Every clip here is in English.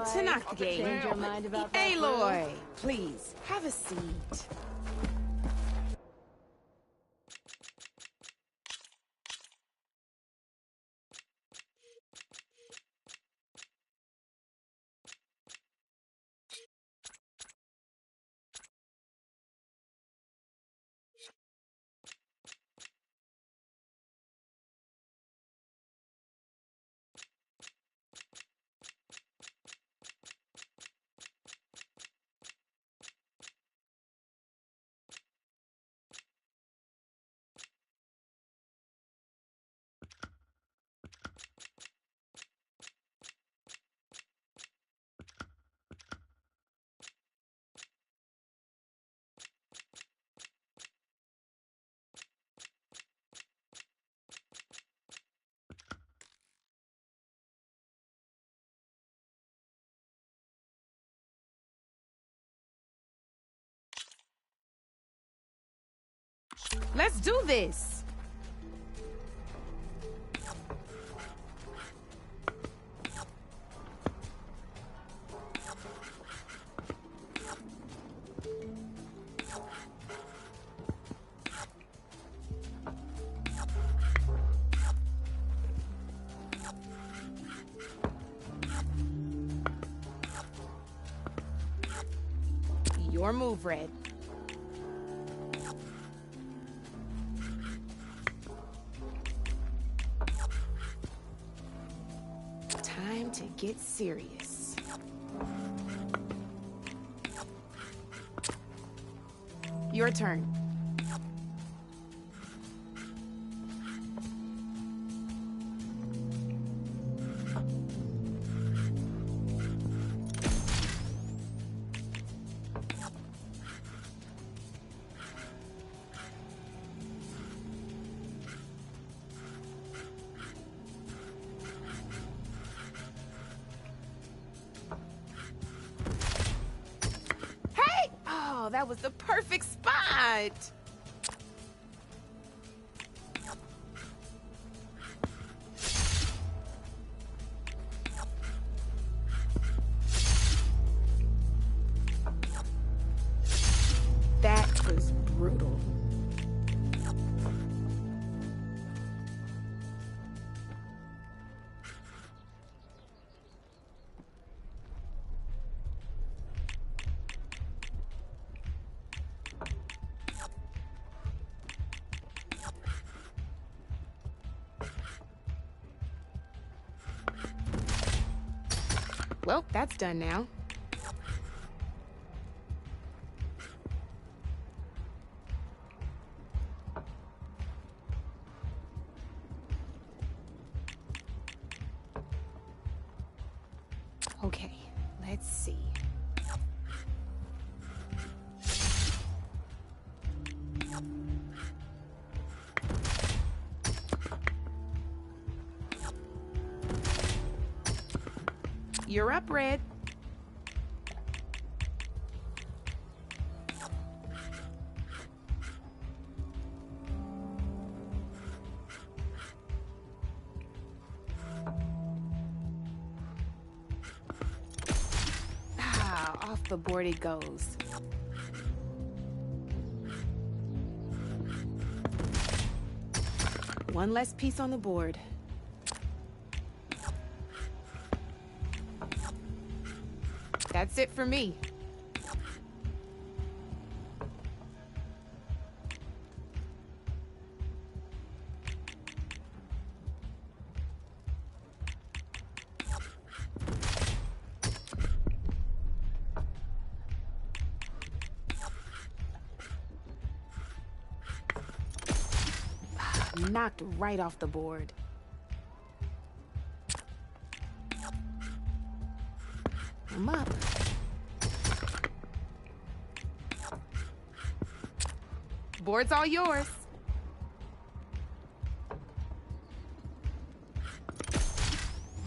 to knock the game. Change your mind about that, Aloy, please, have a seat. Let's do this! Your move, Red. Time to get serious. Your turn. Oh, that was the perfect spot! That was brutal. Well, that's done now. Okay, let's see. You're up, Red. Ah, off the board it goes. One less piece on the board. That's it for me. Knocked right off the board. I'm up. Board's all yours.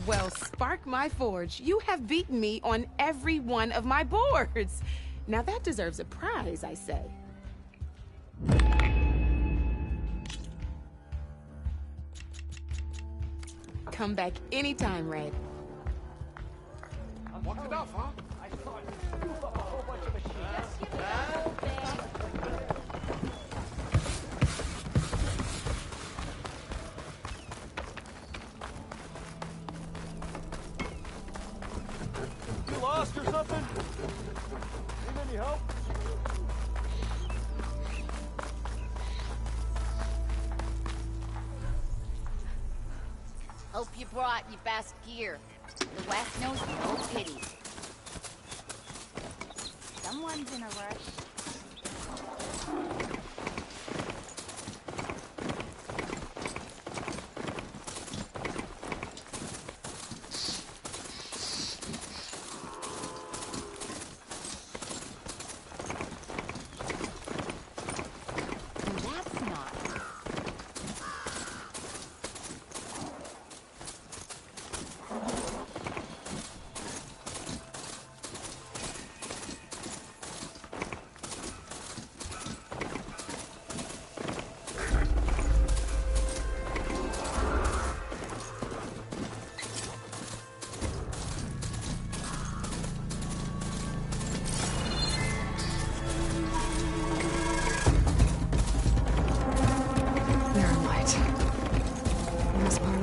Well, spark my forge. You have beaten me on every one of my boards. Now that deserves a prize, I say. Come back anytime, Red. Walk it off, huh? I thought you a whole bunch of machines. Just give me that whole bag. You lost or something? Need any help? Hope you brought your best gear. The West knows no pity. Someone's in a rush. That's not.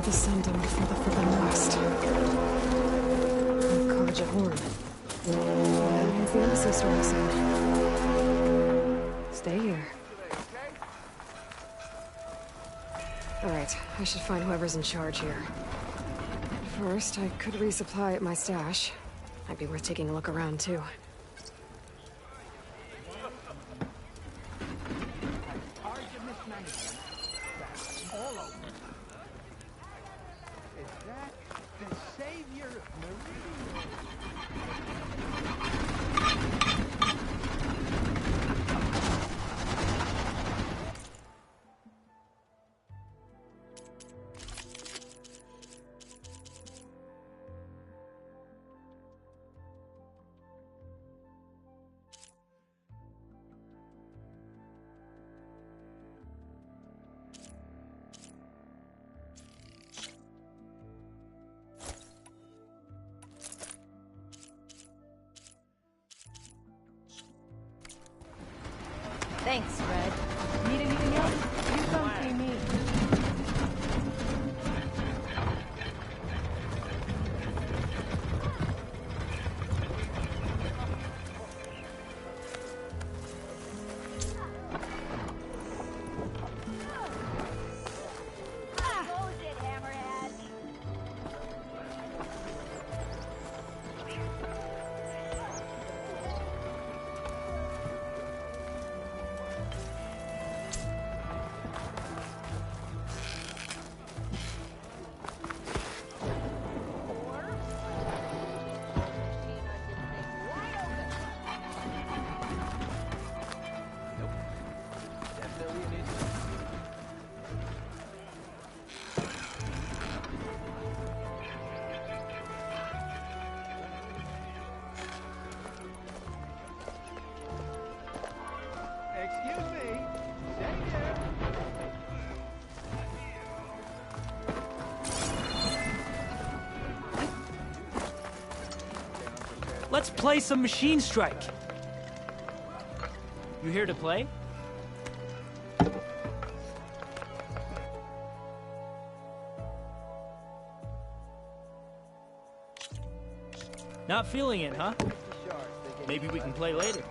The sun don't further for the west. Kaja Horn. Here's the embassy store soon. Stay here. Alright, I should find whoever's in charge here. First, I could resupply at my stash. Might be worth taking a look around, too. Thanks, Red. Need anything else? You come see me. Let's play some Machine Strike. You here to play? Not feeling it, huh? Maybe we can play later.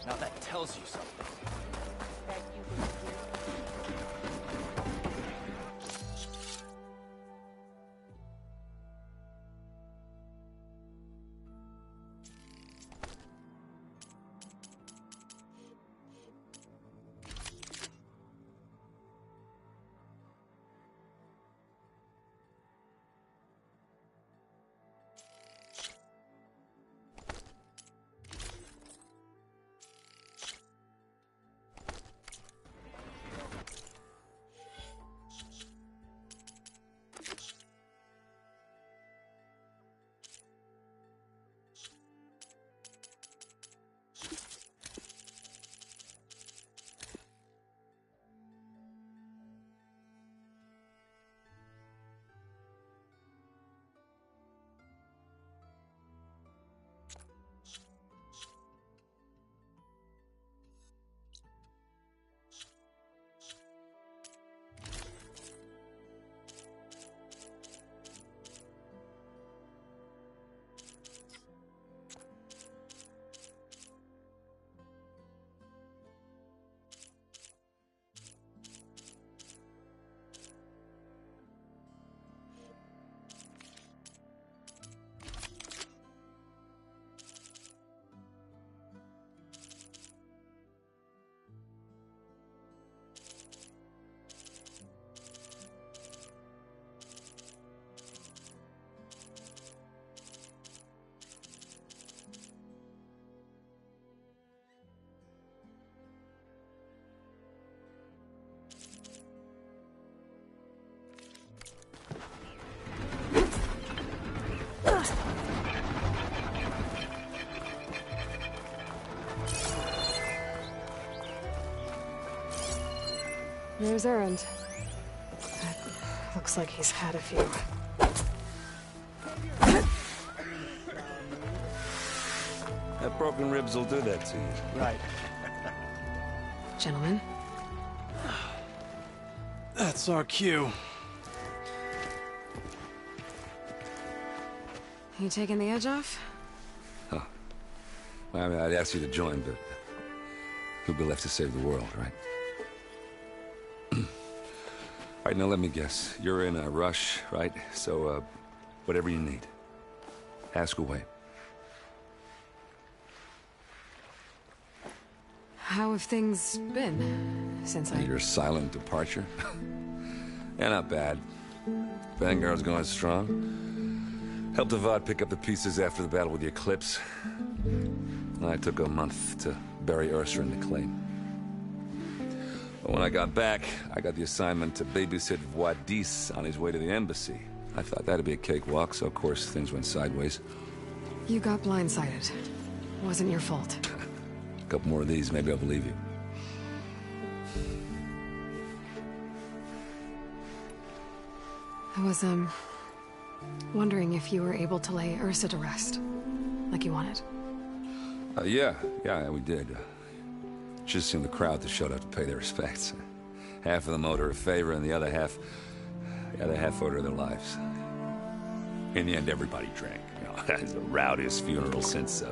Now that tells you something. There's Errand. Looks like he's had a few. That broken ribs will do that to you. Right. Gentlemen, That's our cue. you taking the edge off? Well, I mean, I'd ask you to join, but who'll be left to save the world, right? All right, now let me guess. You're in a rush, right? So, whatever you need, ask away. How have things been since Your silent departure? Yeah, not bad. Vanguard's going strong. Helped Avad pick up the pieces after the battle with the Eclipse. I took a month to bury Ursa in the claim. But when I got back, I got the assignment to babysit Wadis on his way to the embassy. I thought that'd be a cakewalk, so of course things went sideways. You got blindsided. Wasn't your fault. A couple more of these, maybe I'll believe you. I was, wondering if you were able to lay Ursa to rest, like you wanted. Yeah, we did. Just seemed the crowd that showed up to pay their respects. Half of them owed her a favor, and the other half owed her their lives. In the end, everybody drank. You know, the rowdiest funeral since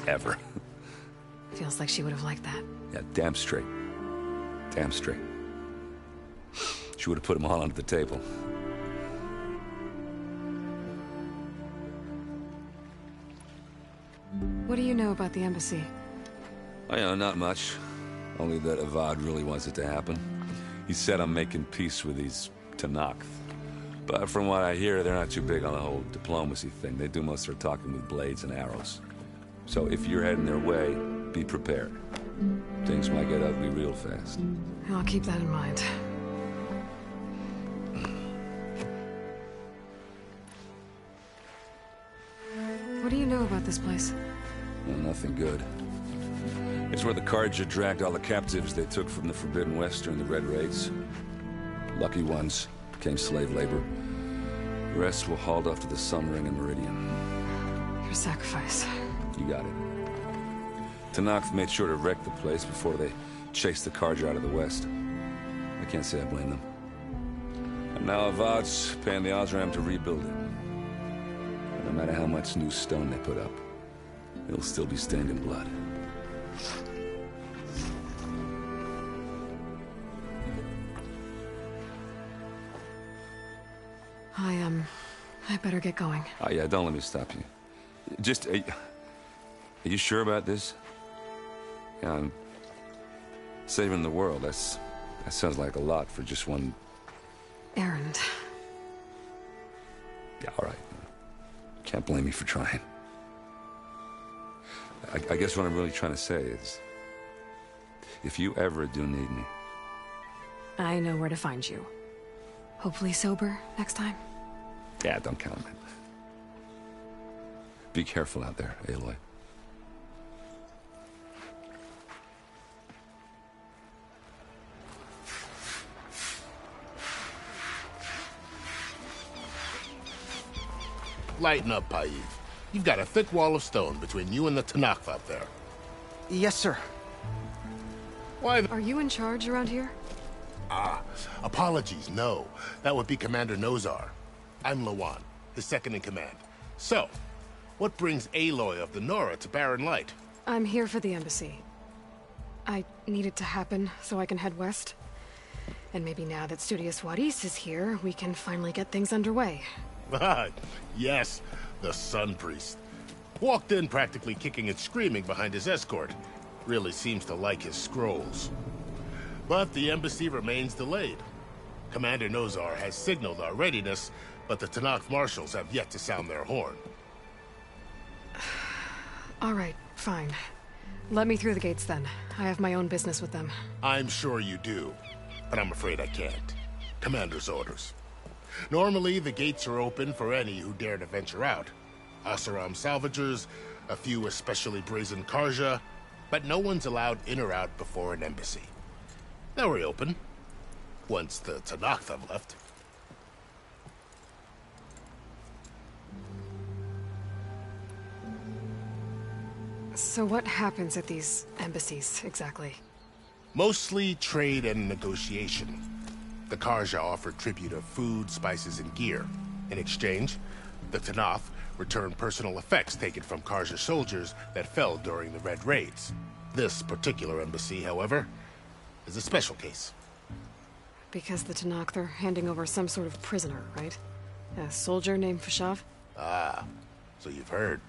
ever. Feels like she would have liked that. Yeah, damn straight. Damn straight. She would have put them all under the table. What do you know about the embassy? Oh, you know, not much. Only that Avad really wants it to happen. He said I'm making peace with these Tanakh. But from what I hear, they're not too big on the whole diplomacy thing. They do most of their talking with blades and arrows. So if you're heading their way, be prepared. Things might get ugly real fast. I'll keep that in mind. What do you know about this place? Well, nothing good. It's where the Carja dragged all the captives they took from the Forbidden West during the Red Raids. Lucky ones became slave labor. The rest were hauled off to the Sun Ring and Meridian. Your sacrifice. You got it. Tanakh made sure to wreck the place before they chased the Carja out of the West. I can't say I blame them. And now Avad's paying the Osram to rebuild it. And no matter how much new stone they put up, it'll still be stained in blood. I better get going. Oh, yeah, don't let me stop you. Just, are you sure about this? Yeah, I'm saving the world. That sounds like a lot for just one... Errand. Yeah, all right. Can't blame me for trying. I guess what I'm really trying to say is, if you ever do need me... I know where to find you. Hopefully sober next time. Yeah, don't count on it. Be careful out there, Aloy. Lighten up, Paid. You've got a thick wall of stone between you and the Tanakh up there. Yes, sir. Why Are you in charge around here? apologies, no. That would be Commander Nozar. I'm Lawan, his second-in-command. So, what brings Aloy of the Nora to Barren Light? I'm here for the embassy. I need it to happen so I can head west. And maybe now that Studious Wadis is here, we can finally get things underway. Yes, the Sun Priest. Walked in practically kicking and screaming behind his escort. Really seems to like his scrolls. But the embassy remains delayed. Commander Nozar has signaled our readiness, but the Tanakh marshals have yet to sound their horn. All right, fine. Let me through the gates then. I have my own business with them. I'm sure you do, but I'm afraid I can't. Commander's orders. Normally, the gates are open for any who dare to venture out. Oseram salvagers, a few especially brazen Karja, but no one's allowed in or out before an embassy. Now we're open. once the Tanakh have left. So what happens at these embassies, exactly? Mostly trade and negotiation. The Karja offer tribute of food, spices, and gear. In exchange, the Tanakh return personal effects taken from Karja soldiers that fell during the Red Raids. This particular embassy, however, is a special case. Because the Tanakh, they're handing over some sort of prisoner, right? A soldier named Fashav? Ah, so you've heard.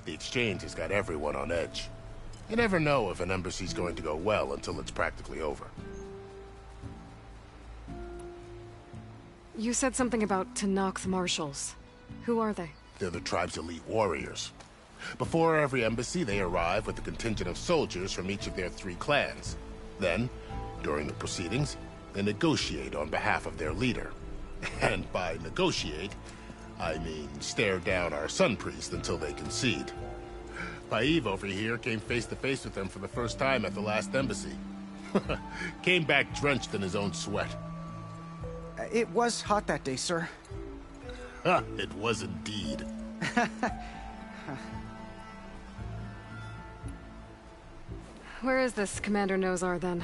The exchange has got everyone on edge. You never know if an embassy's going to go well until it's practically over. You said something about Tanakh marshals. Who are they? They're the tribe's elite warriors. Before every embassy, they arrive with a contingent of soldiers from each of their 3 clans. Then, during the proceedings, they negotiate on behalf of their leader. And by negotiate, I mean stare down our Sun Priest until they concede. Paiv over here came face to face with them for the first time at the last embassy. Came back drenched in his own sweat. It was hot that day, sir. It was indeed. Where is this Commander Nozar, then?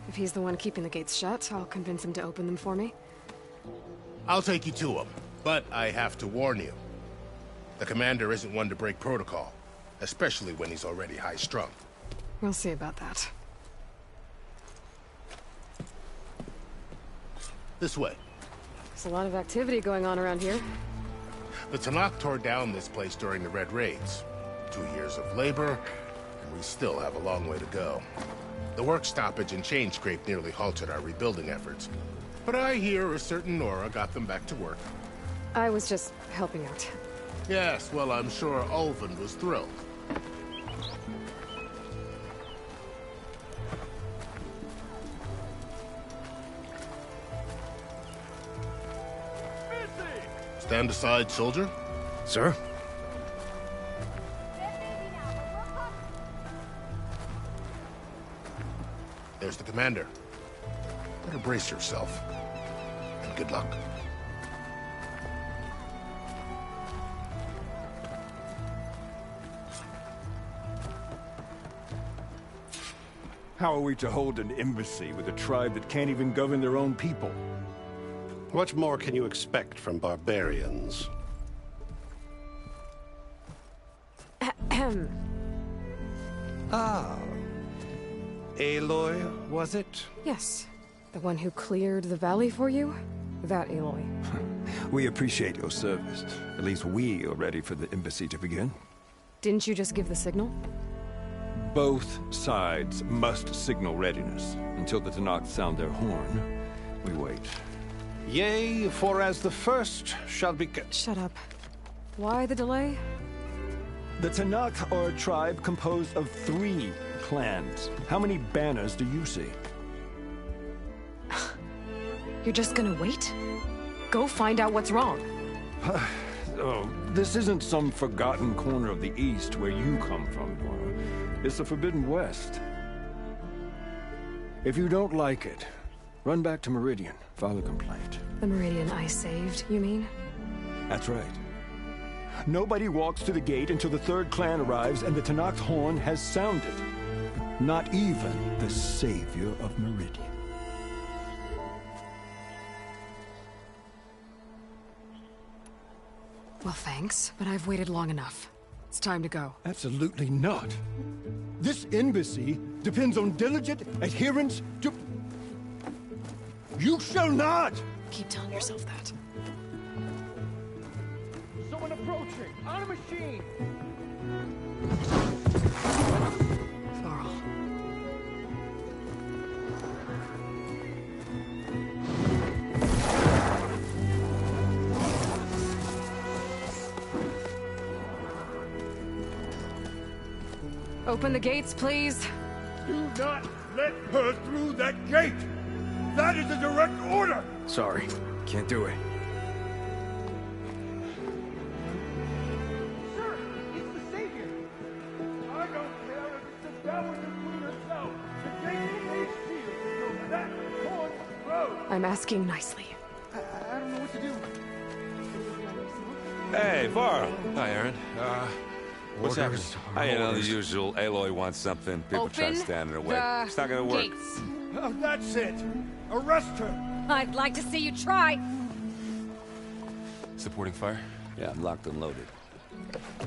If he's the one keeping the gates shut, I'll convince him to open them for me. I'll take you to him, but I have to warn you. The commander isn't one to break protocol, especially when he's already high-strung. We'll see about that. This way. There's a lot of activity going on around here. The Tanakh tore down this place during the Red Raids. 2 years of labor, and we still have a long way to go. The work stoppage and chain scrape nearly halted our rebuilding efforts. But I hear a certain Nora got them back to work. I was just helping out. Yes, well, I'm sure Ulvin was thrilled. Stand aside, soldier. Sir? There's the commander. Better brace yourself. And good luck. How are we to hold an embassy with a tribe that can't even govern their own people? What more can you expect from barbarians? Ah. Aloy, was it? Yes. The one who cleared the valley for you? That Aloy. We appreciate your service. At least we are ready for the embassy to begin. Didn't you just give the signal? Both sides must signal readiness. Until the Tanakh sound their horn, we wait. Yea, for as the first shall be... Shut up. Why the delay? The Tanakh are a tribe composed of 3 clans. How many banners do you see? You're just gonna wait? Go find out what's wrong. Oh, this isn't some forgotten corner of the East where you come from, Nora. It's the Forbidden West. If you don't like it, run back to Meridian, file a complaint. The Meridian I saved, you mean? That's right. Nobody walks to the gate until the 3rd clan arrives and the Tanakh's horn has sounded. Not even the savior of Meridian. Well, thanks, but I've waited long enough. It's time to go. Absolutely not. This embassy depends on diligent adherence to... You shall not! Keep telling yourself that. Someone approaching! On a machine! Laurel. Open the gates, please. Do not let her through that gate! That is a direct order! Sorry, can't do it. Sir, it's the Savior! I don't care if it's the devil you through yourself! The gate remains sealed until asking nicely. I don't know what to do. Hey, Varl. Hi, Aaron. What's happening? You know, the usual. Aloy wants something. People try to Open stand in her way. the It's not gonna work. gates. That's it. Arrest her. I'd like to see you try. Supporting fire? Yeah, I'm locked and loaded.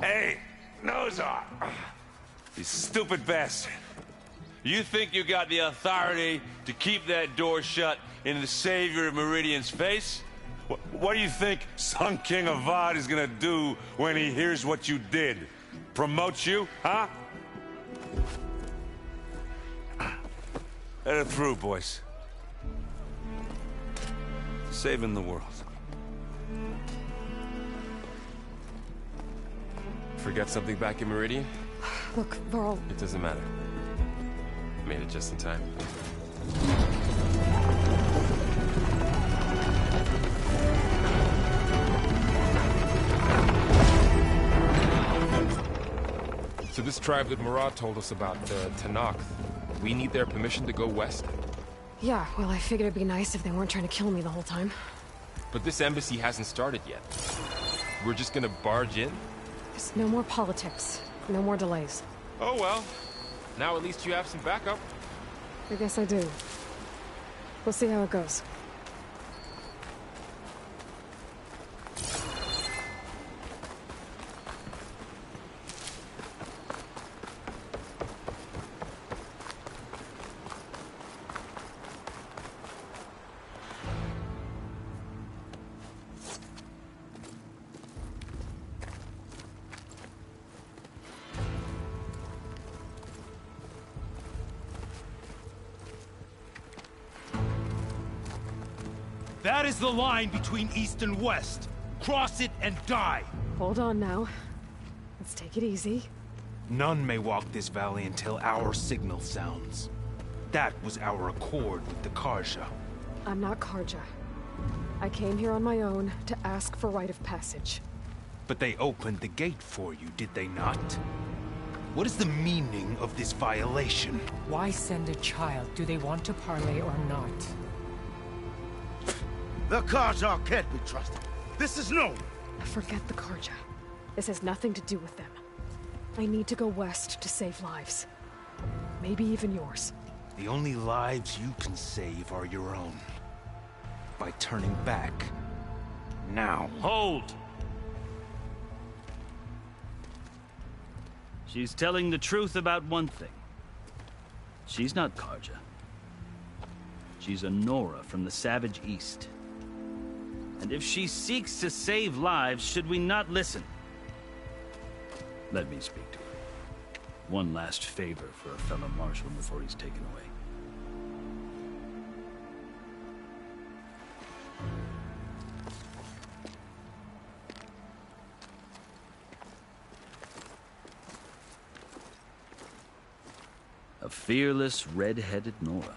Hey, Nozar! You stupid bastard. You think you got the authority to keep that door shut in the savior of Meridian's face? What do you think Sun King Avad is gonna do when he hears what you did? Promote you, huh? Let it through, boys. Saving the world. Forget something back in Meridian? Look, Varl, It doesn't matter. Made it just in time. So this tribe that Murad told us about, the Tanakh, we need their permission to go west? yeah, well, I figured it'd be nice if they weren't trying to kill me the whole time. But this embassy hasn't started yet. We're just gonna barge in? There's no more politics. No more delays. Oh well. Now at least you have some backup. I guess I do. We'll see how it goes. That is the line between East and West. Cross it and die. Hold on now. Let's take it easy. None may walk this valley until our signal sounds. That was our accord with the Karja. I'm not Karja. I came here on my own to ask for rite of passage. But they opened the gate for you, did they not? What is the meaning of this violation? Why send a child? Do they want to parley or not? The Karja can't be trusted. This is known. Forget the Karja. This has nothing to do with them. I need to go west to save lives. Maybe even yours. The only lives you can save are your own. By turning back. Now. Hold! She's telling the truth about one thing. She's not Karja. She's a Nora from the Savage East. And if she seeks to save lives, should we not listen? Let me speak to her. One last favor for a fellow marshal before he's taken away. A fearless, red-headed Nora.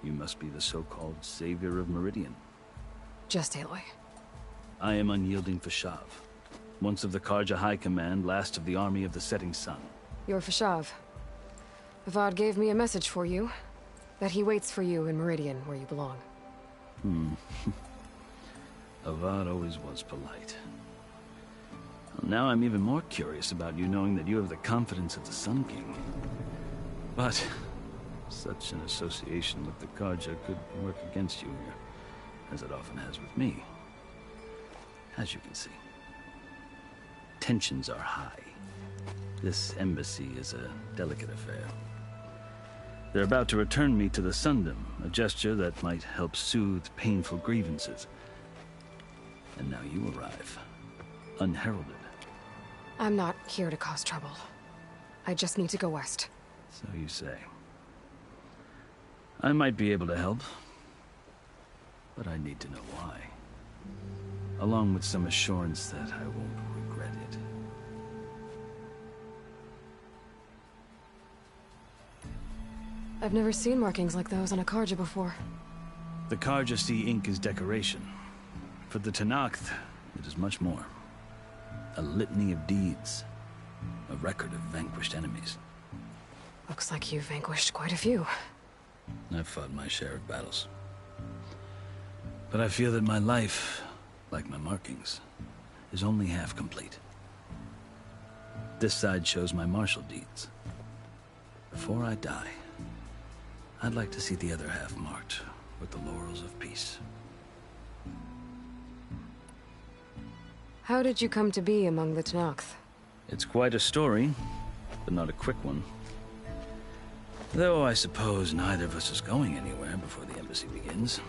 You must be the so-called savior of Meridian. Just Aloy. I am unyielding Fashav. Once of the Karja High Command, last of the army of the setting sun. You're Fashav. Avad gave me a message for you. That he waits for you in Meridian, where you belong. Avad always was polite. Well, now I'm even more curious about you knowing that you have the confidence of the Sun King. But such an association with the Karja could work against you here, as it often has with me. As you can see, tensions are high. This embassy is a delicate affair. They're about to return me to the Sundom, a gesture that might help soothe painful grievances. And now you arrive, unheralded. I'm not here to cause trouble. I just need to go west. So you say. I might be able to help, but I need to know why. Along with some assurance that I won't regret it. I've never seen markings like those on a Karja before. The Karja see ink as decoration. For the Tanakh, it is much more. A litany of deeds. A record of vanquished enemies. Looks like you've vanquished quite a few. I've fought my share of battles. But I feel that my life, like my markings, is only half complete. This side shows my martial deeds. Before I die, I'd like to see the other half marked with the laurels of peace. How did you come to be among the Tenakth? It's quite a story, but not a quick one. Though I suppose neither of us is going anywhere before the embassy begins.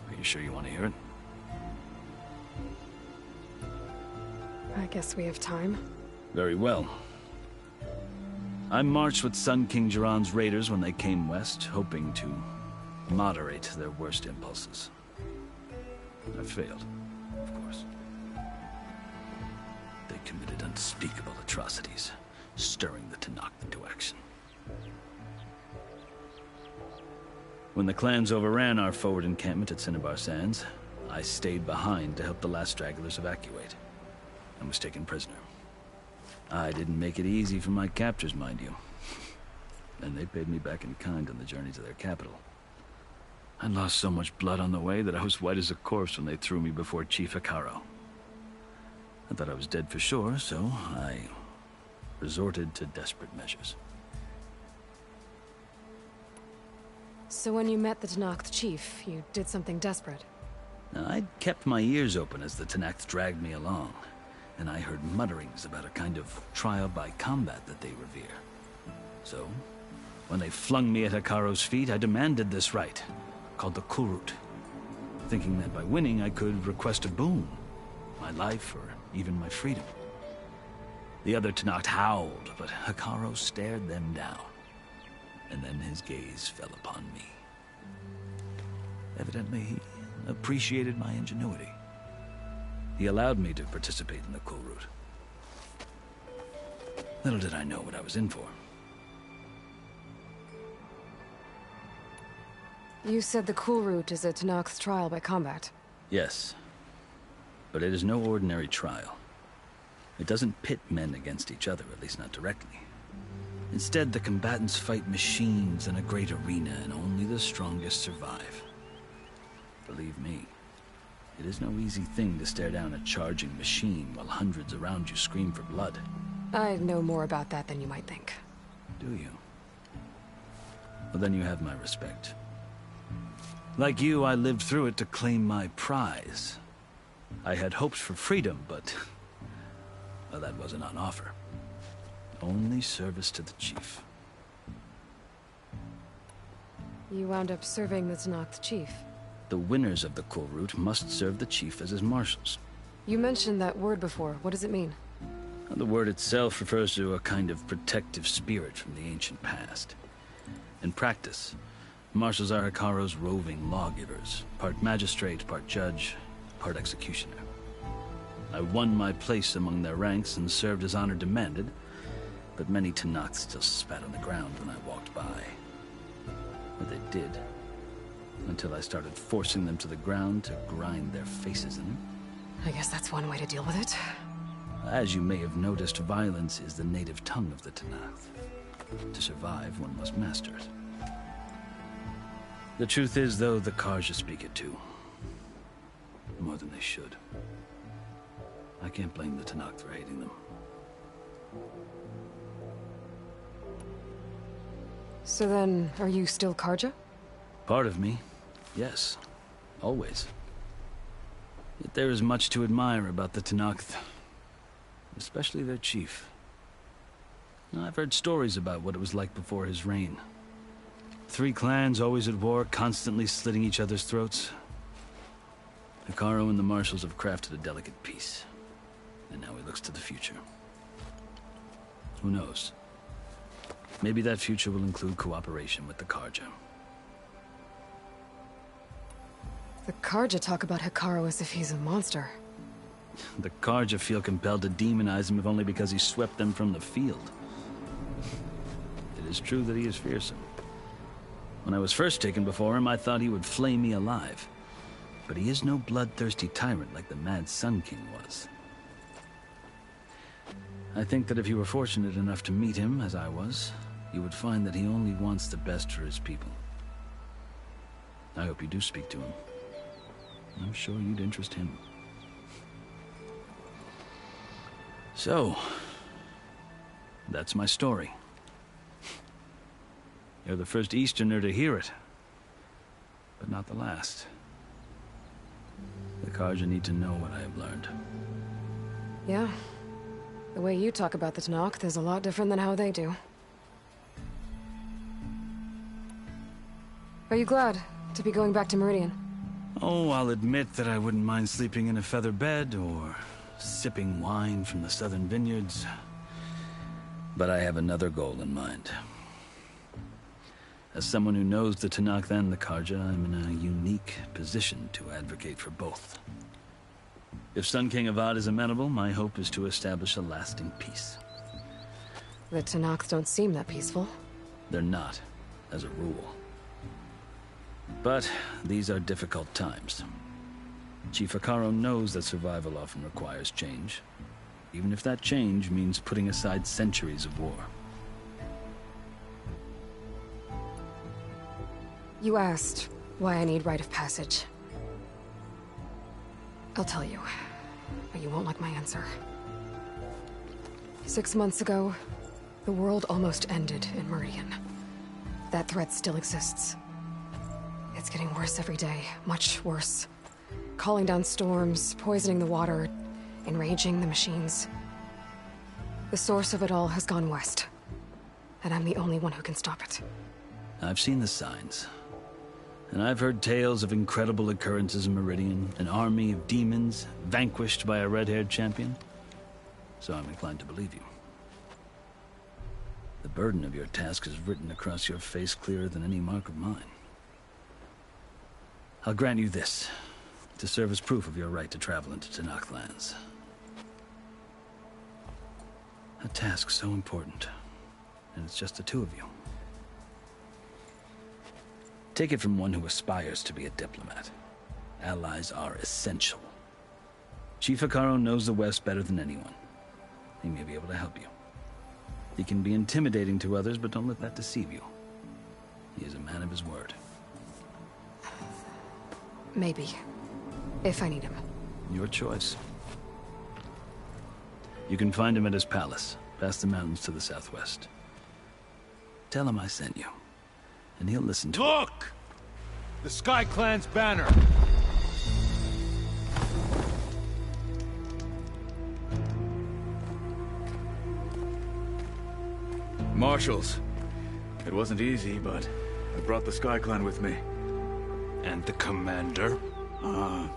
Are you sure you want to hear it? I guess we have time. Very well. I marched with Sun King Jiran's raiders when they came west, hoping to moderate their worst impulses. I failed, of course. They committed unspeakable atrocities, stirring the Tenakth into action. When the clans overran our forward encampment at Cinnabar Sands, I stayed behind to help the last stragglers evacuate, and was taken prisoner. I didn't make it easy for my captors, mind you. And they paid me back in kind on the journey to their capital. I lost so much blood on the way that I was white as a corpse when they threw me before Chief Hekaro. I thought I was dead for sure, so I resorted to desperate measures. So when you met the Tenakth chief, you did something desperate? Now, I'd kept my ears open as the Tenakth dragged me along, and I heard mutterings about a kind of trial by combat that they revere. So, when they flung me at Hekaro's feet, I demanded this right, called the Kurut, thinking that by winning I could request a boon, my life or even my freedom. The other Tenakth howled, but Hekaro stared them down, and then his gaze fell upon me. Evidently, he appreciated my ingenuity. He allowed me to participate in the Kurut. Little did I know what I was in for. You said the Kurut is a Tenakth trial by combat. Yes, but it is no ordinary trial. It doesn't pit men against each other, at least not directly. Instead, the combatants fight machines in a great arena, and only the strongest survive. Believe me, it is no easy thing to stare down a charging machine while hundreds around you scream for blood. I know more about that than you might think. Do you? Well, then you have my respect. Like you, I lived through it to claim my prize. I had hopes for freedom, but well, that wasn't on offer. Only service to the chief. You wound up serving the Tenakth chief. The winners of the Kurut must serve the chief as his marshals. You mentioned that word before. What does it mean? The word itself refers to a kind of protective spirit from the ancient past. In practice, marshals are Hekaro's roving lawgivers, part magistrate, part judge, part executioner. I won my place among their ranks and served as honor demanded, but many Tenakth still spat on the ground when I walked by. Or they did, until I started forcing them to the ground to grind their faces in. I guess that's one way to deal with it. As you may have noticed, violence is the native tongue of the Tenakth. To survive, one must master it. The truth is, though, the Karja speak it too. More than they should. I can't blame the Tenakth for hating them. So then, are you still Karja? Part of me, yes. Always. Yet there is much to admire about the Tenakth. Especially their chief. I've heard stories about what it was like before his reign. 3 clans always at war, constantly slitting each other's throats. Hekaro and the marshals have crafted a delicate peace. And now he looks to the future. Who knows? Maybe that future will include cooperation with the Karja. The Karja talk about Hekaro as if he's a monster. The Karja feel compelled to demonize him if only because he swept them from the field. It is true that he is fearsome. When I was first taken before him, I thought he would flay me alive. But he is no bloodthirsty tyrant like the Mad Sun King was. I think that if you were fortunate enough to meet him, as I was, you would find that he only wants the best for his people. I hope you do speak to him. I'm sure you'd interest him. So, that's my story. You're the first Easterner to hear it, but not the last. The Karja need to know what I have learned. Yeah. The way you talk about the Tanakh is a lot different than how they do. Are you glad to be going back to Meridian? Oh, I'll admit that I wouldn't mind sleeping in a feather bed or sipping wine from the southern vineyards. But I have another goal in mind. As someone who knows the Tanakh and the Karja, I'm in a unique position to advocate for both. If Sun King Avad is amenable, my hope is to establish a lasting peace. The Tanakh don't seem that peaceful. They're not, as a rule. But these are difficult times. Chief Akaro knows that survival often requires change, even if that change means putting aside centuries of war. You asked why I need rite of passage. I'll tell you, but you won't like my answer. 6 months ago, the world almost ended in Meridian. That threat still exists. It's getting worse every day, much worse. Calling down storms, poisoning the water, enraging the machines. The source of it all has gone west, and I'm the only one who can stop it. I've seen the signs. And I've heard tales of incredible occurrences in Meridian, an army of demons vanquished by a red-haired champion. So I'm inclined to believe you. The burden of your task is written across your face clearer than any mark of mine. I'll grant you this, to serve as proof of your right to travel into Tanakh lands. A task so important, and it's just the two of you. Take it from one who aspires to be a diplomat. Allies are essential. Chief Akaro knows the West better than anyone. He may be able to help you. He can be intimidating to others, but don't let that deceive you. He is a man of his word. Maybe. If I need him. Your choice. You can find him at his palace, past the mountains to the southwest. Tell him I sent you, and he'll listen to it. Look! The Sky Clan's banner! Marshals. It wasn't easy, but I brought the Sky Clan with me. And the commander? No.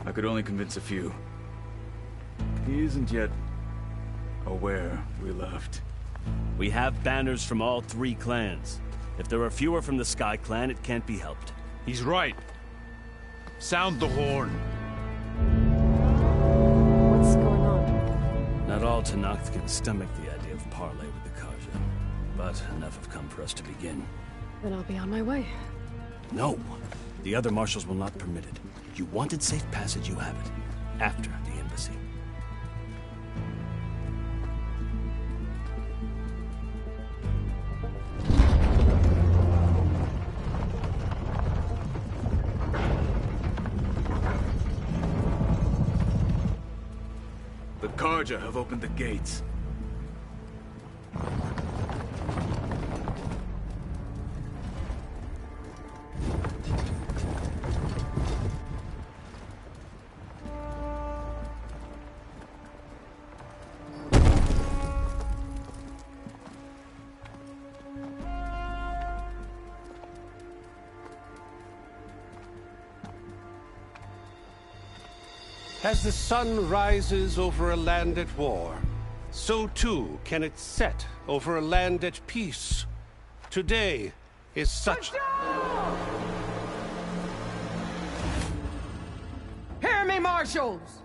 I could only convince a few. He isn't yet aware we left. We have banners from all 3 clans. If there are fewer from the Sky Clan, it can't be helped. He's right. Sound the horn. What's going on? Not all Tanakh can stomach the idea of parley with the Karja, but enough have come for us to begin. Then I'll be on my way. No, the other marshals will not permit it. You wanted safe passage, you have it. After the embassy. The Karja have opened the gates. As the sun rises over a land at war, so too can it set over a land at peace. Today is such... Hear me, marshals!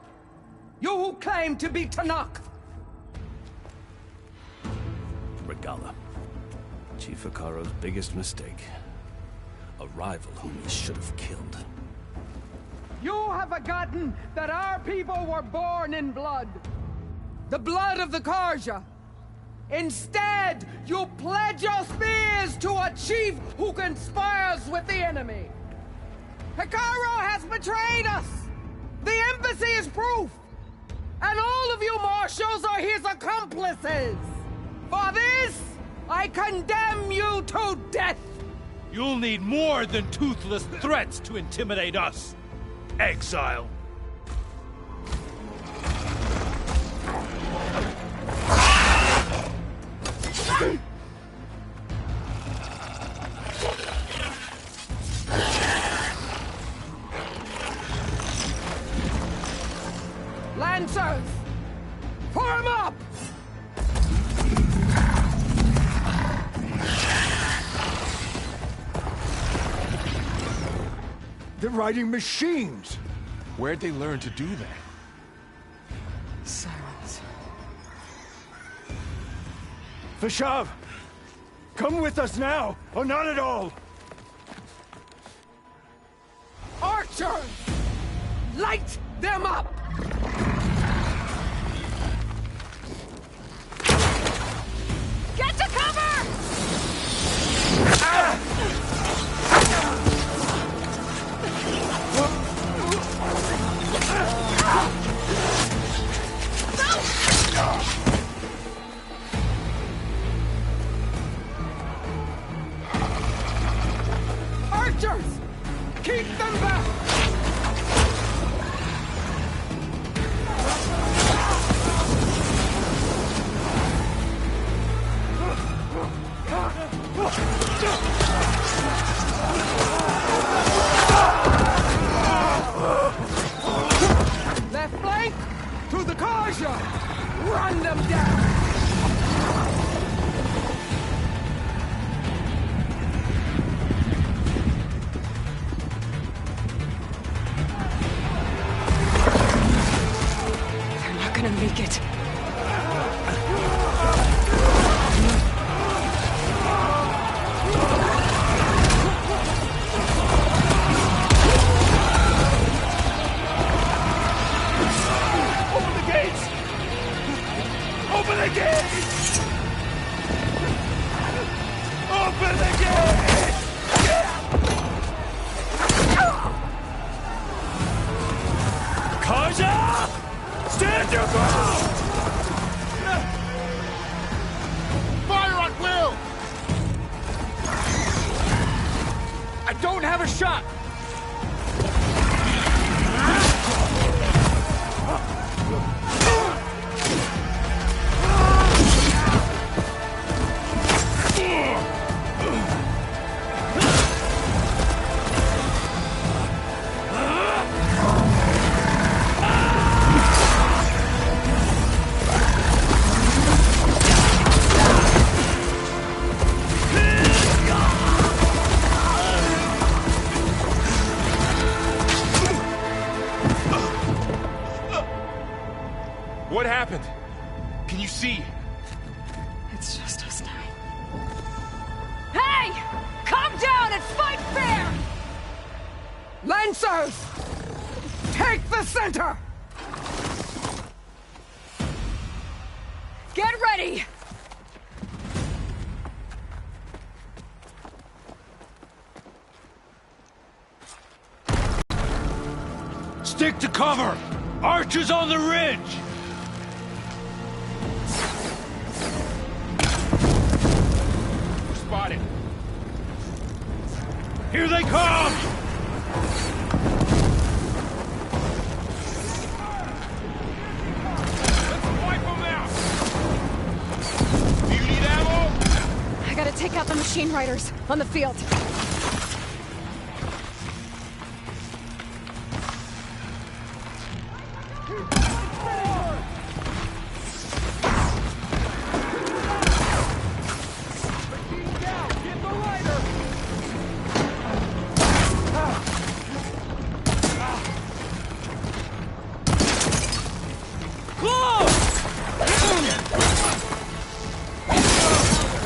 You who claim to be Tanakh! Regala. Chief Akaro's biggest mistake. A rival whom he should have killed. You have forgotten that our people were born in blood. The blood of the Karja. Instead, you pledge your spears to a chief who conspires with the enemy. Hikaru has betrayed us! The embassy is proof! And all of you marshals are his accomplices! For this, I condemn you to death! You'll need more than toothless threats to intimidate us, exile. Lancers! Form up! They're riding machines! Where'd they learn to do that? Silence. Vashav! Come with us now, or not at all! Archers! Light them up! Get to cover! Archers! Keep them back! Left flank! To the Karja! Run them down! They're not gonna make it. Open the gates! Open the gates! Open the gates! Kaja! Stand your ground! Fire on will! I don't have a shot! What happened? Can you see? It's just us now. Hey! Calm down and fight fair! Lancers! Take the center! Get ready! Stick to cover! Archers on the ridge! We're spotted. Here they come! Let's wipe them out! Do you need ammo? I gotta take out the machine riders on the field.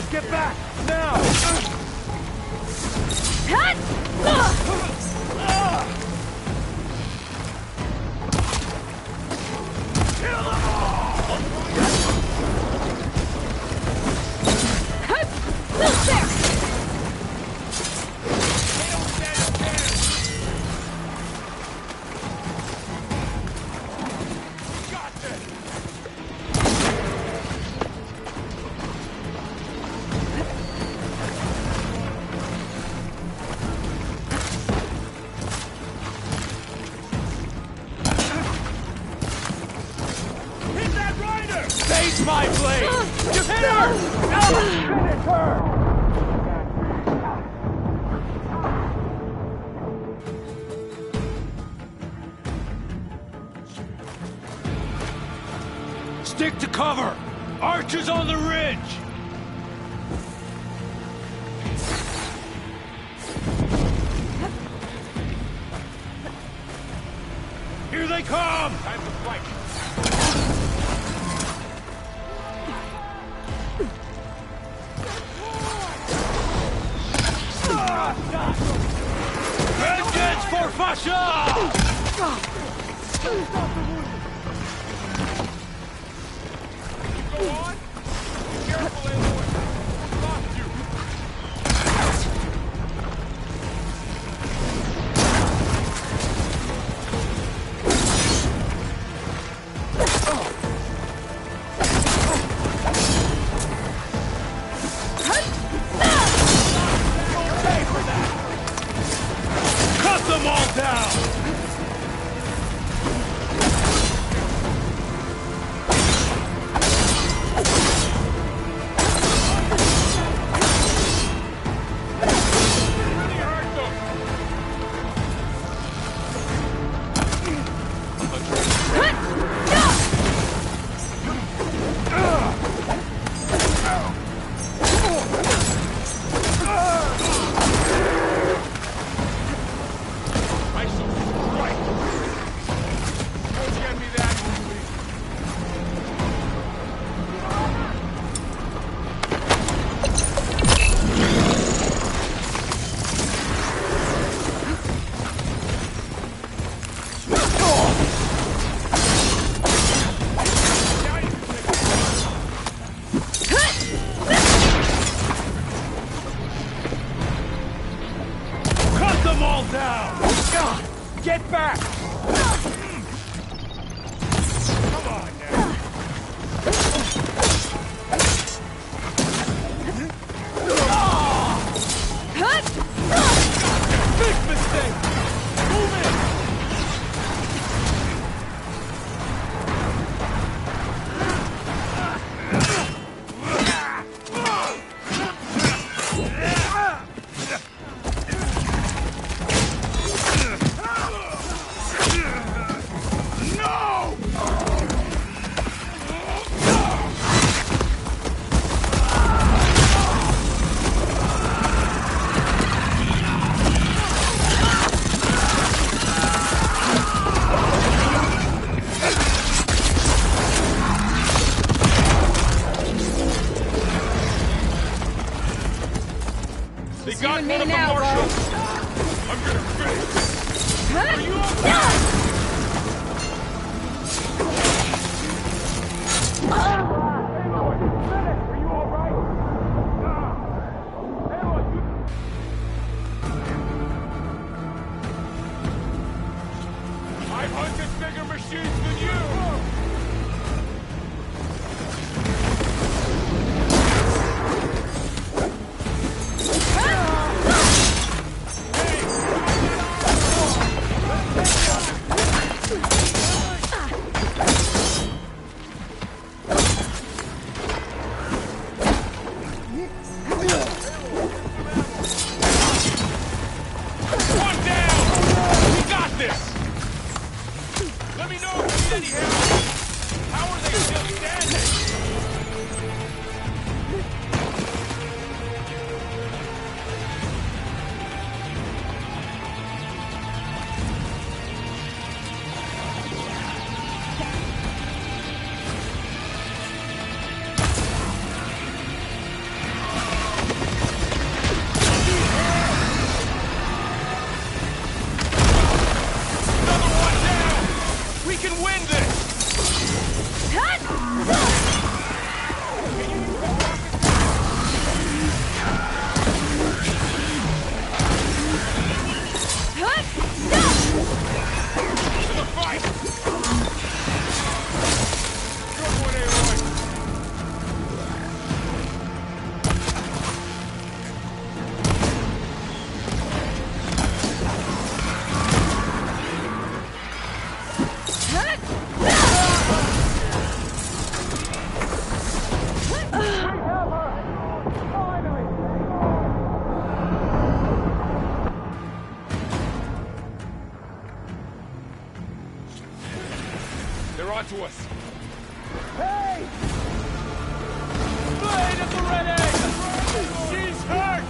Get back, now! Watch my blade! You hit her! Finish her! Stick to cover! Archers on the ridge! Here they come! Time to fight! Vengeance for Fasha! Go on! Careful, Aloy! Lost you! Cut them all down! Get back! Come on now! Big mistake! Move in! They got one of the marshals! I'm gonna finish this! Are you okay? Aloy, finish! Are you alright? Aloy, I've hunted bigger machines than you! One down! We got this! Let me know if you need any help! They're onto us. Hey! Blade at the ready! She's hurt!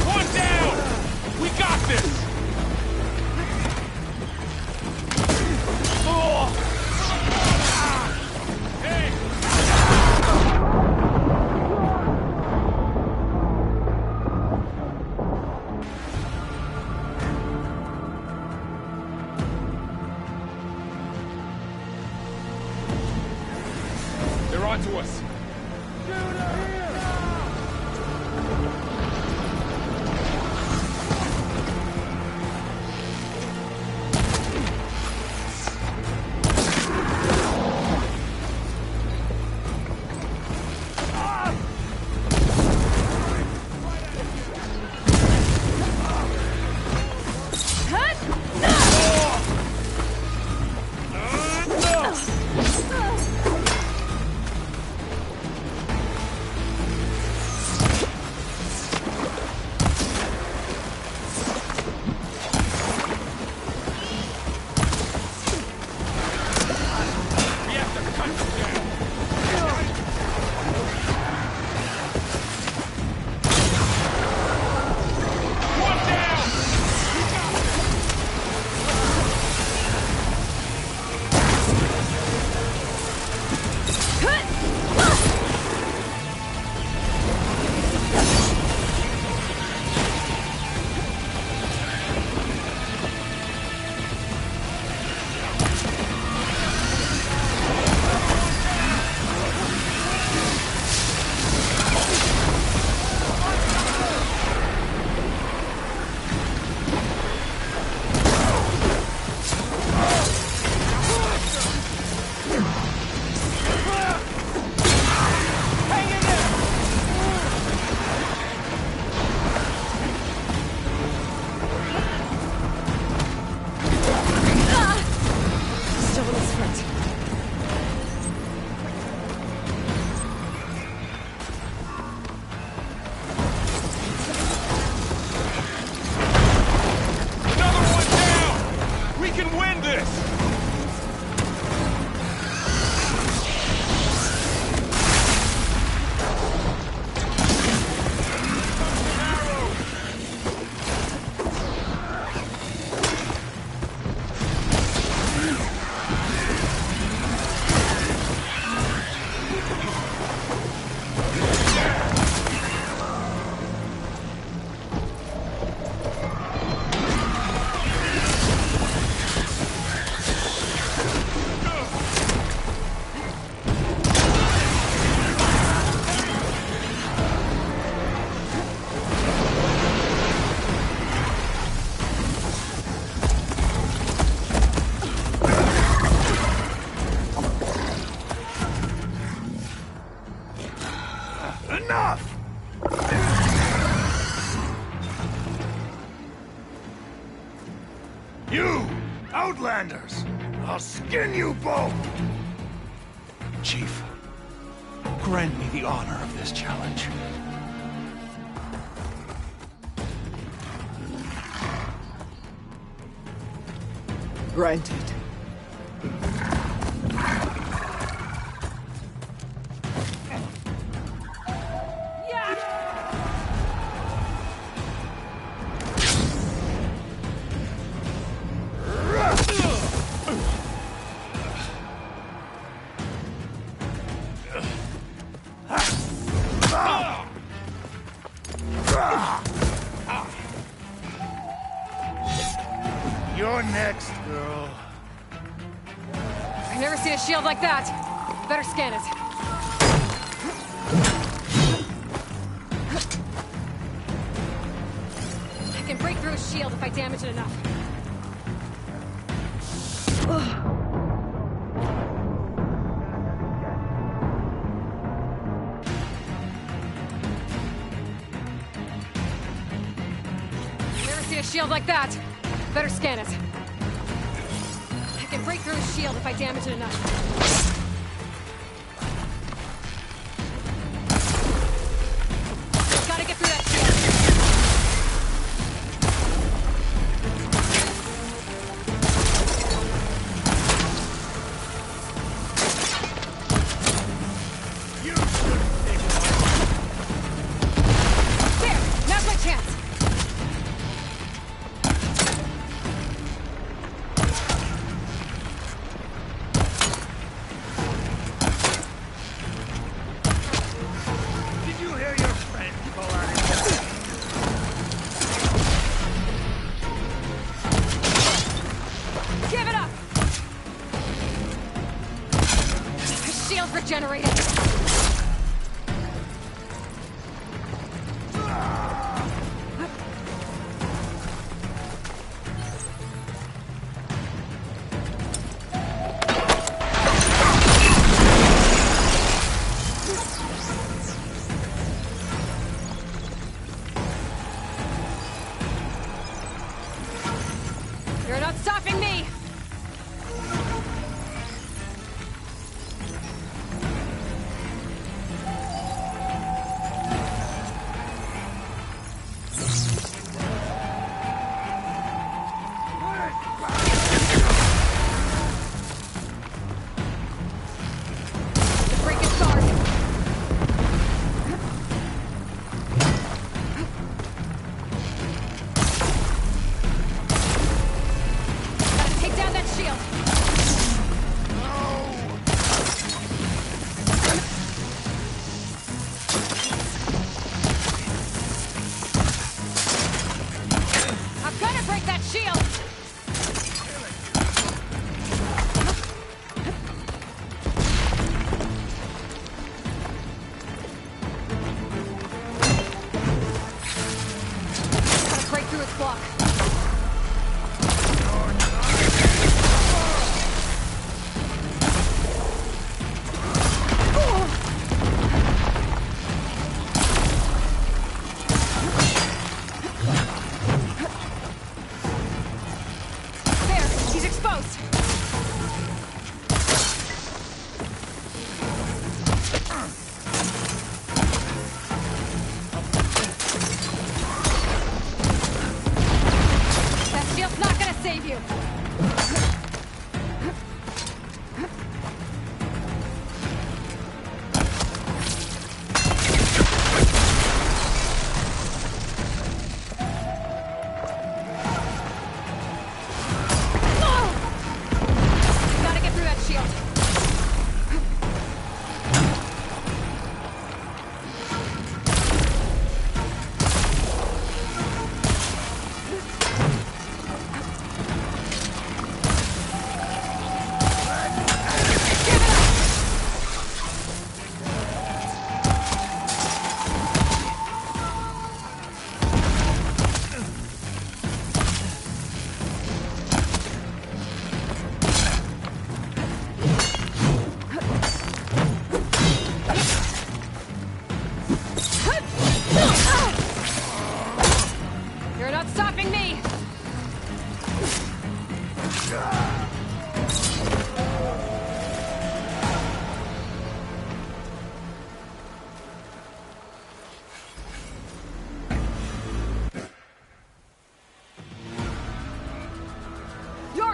One down! We got this! They're onto us. You! Outlanders! I'll skin you both! Chief, grant me the honor of this challenge. Granted. You're next, girl. I never see a shield like that. Better scan it. I can break through a shield if I damage it enough. Never see a shield like that. Better scan it. I can break through a shield if I damage it enough. shield regenerated! You're not stopping me!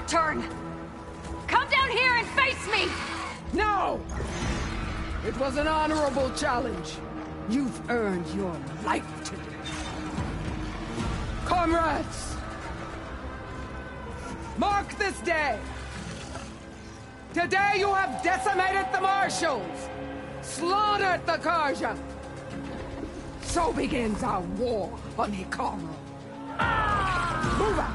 Turn! Come down here and face me! No! It was an honorable challenge. You've earned your life today. Comrades! Mark this day! Today you have decimated the Marshals! Slaughtered the Karja! So begins our war on Hikaru. Move out!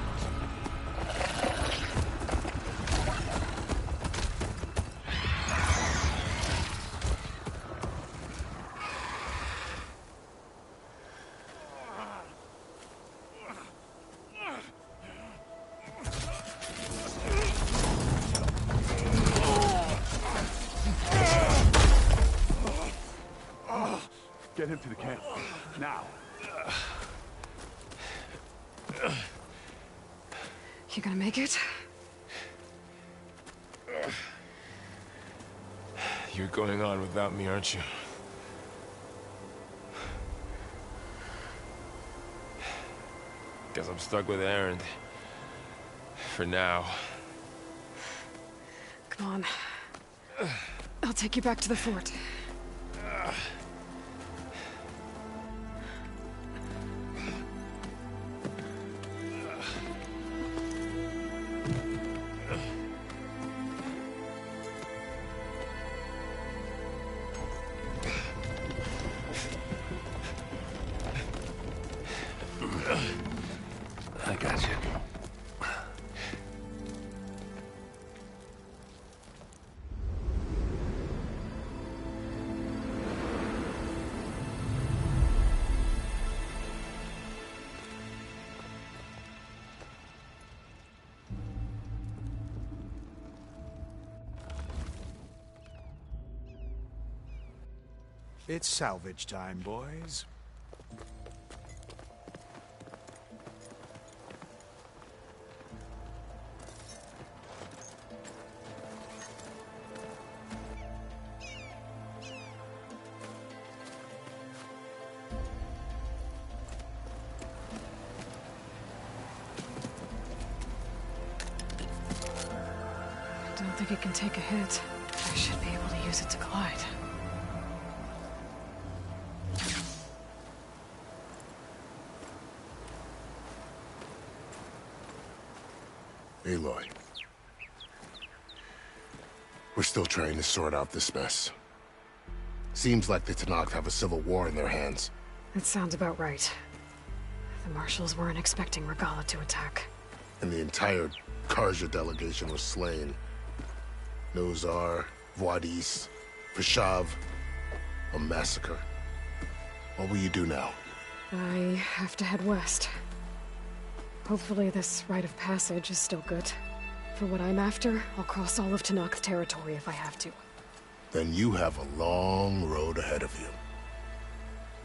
Get him to the camp. Now. You gonna make it? You're going on without me, aren't you? Guess I'm stuck with Aaron. For now. Come on. I'll take you back to the fort. I got you. It's salvage time, boys. I don't think it can take a hit. I should be able to use it to glide. Aloy. We're still trying to sort out this mess. Seems like the Tenakth have a civil war in their hands. That sounds about right. The Marshals weren't expecting Regalla to attack. And the entire Karja delegation was slain. Nozar, Vuadis, Vishav. A massacre. What will you do now? I have to head west. Hopefully this rite of passage is still good. For what I'm after, I'll cross all of Tenakth territory if I have to. Then you have a long road ahead of you.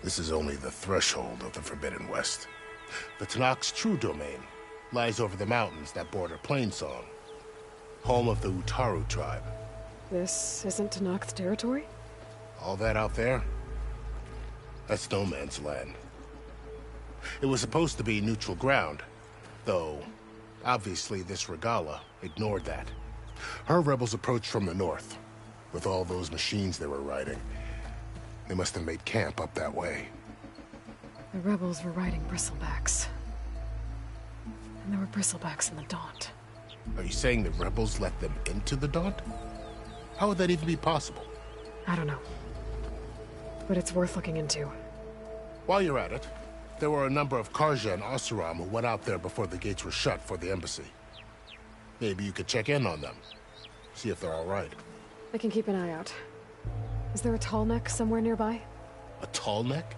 This is only the threshold of the Forbidden West. The Tenakth's true domain lies over the mountains that border Plainsong, home of the Utaru tribe. This isn't Tenakth territory? All that out there? That's no man's land. It was supposed to be neutral ground, though obviously this Regalla ignored that. Her rebels approached from the north, with all those machines they were riding. They must have made camp up that way. The rebels were riding bristlebacks. And there were bristlebacks in the Daunt. Are you saying the rebels let them into the Daunt? How would that even be possible? I don't know. But it's worth looking into. While you're at it, there were a number of Karja and Oseram who went out there before the gates were shut for the embassy. Maybe you could check in on them. See if they're all right. I can keep an eye out. Is there a tall neck somewhere nearby? A tall neck?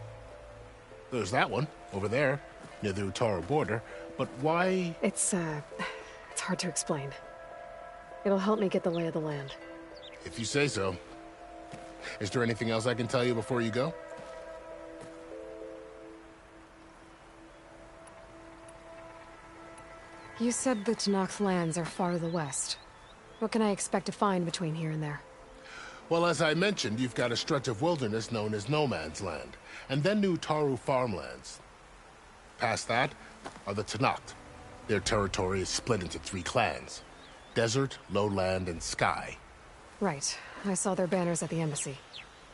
There's that one, over there, near the Utaru border. But why? It's hard to explain. It'll help me get the lay of the land. If you say so. Is there anything else I can tell you before you go? You said the Tenakth lands are far to the west. What can I expect to find between here and there? Well, as I mentioned, you've got a stretch of wilderness known as No Man's Land, and then the Utaru farmlands. Past that are the Tenakth. Their territory is split into 3 clans: Desert, Lowland, and Sky. Right. I saw their banners at the embassy.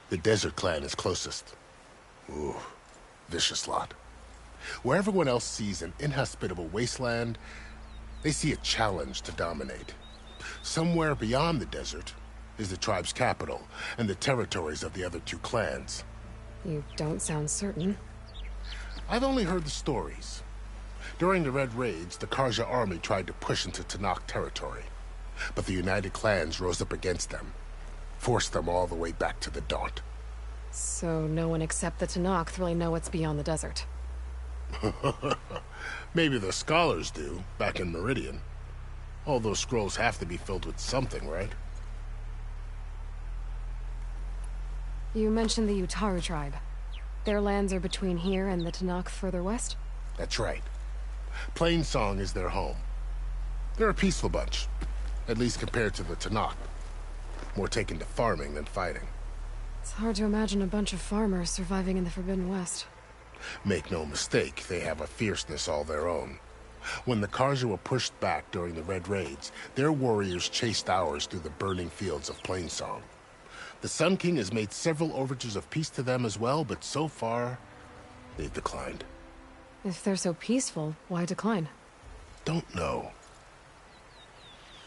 The Desert clan is closest. Ooh, vicious lot. Where everyone else sees an inhospitable wasteland, they see a challenge to dominate. Somewhere beyond the desert is the tribe's capital and the territories of the other 2 clans. You don't sound certain. I've only heard the stories. During the Red Raids, the Karja army tried to push into Tenakth territory, but the United Clans rose up against them, forced them all the way back to the Daunt. So no one except the Tenakth really know what's beyond the desert. Maybe the scholars do, back in Meridian. All those scrolls have to be filled with something, right? You mentioned the Utaru tribe. Their lands are between here and the Tenakth further west? That's right. Plainsong is their home. They're a peaceful bunch, at least compared to the Tenakth. More taken to farming than fighting. It's hard to imagine a bunch of farmers surviving in the Forbidden West. Make no mistake, they have a fierceness all their own. When the Karja were pushed back during the Red Raids, their warriors chased ours through the burning fields of Plainsong. The Sun King has made several overtures of peace to them as well, but so far, they've declined. If they're so peaceful, why decline? Don't know.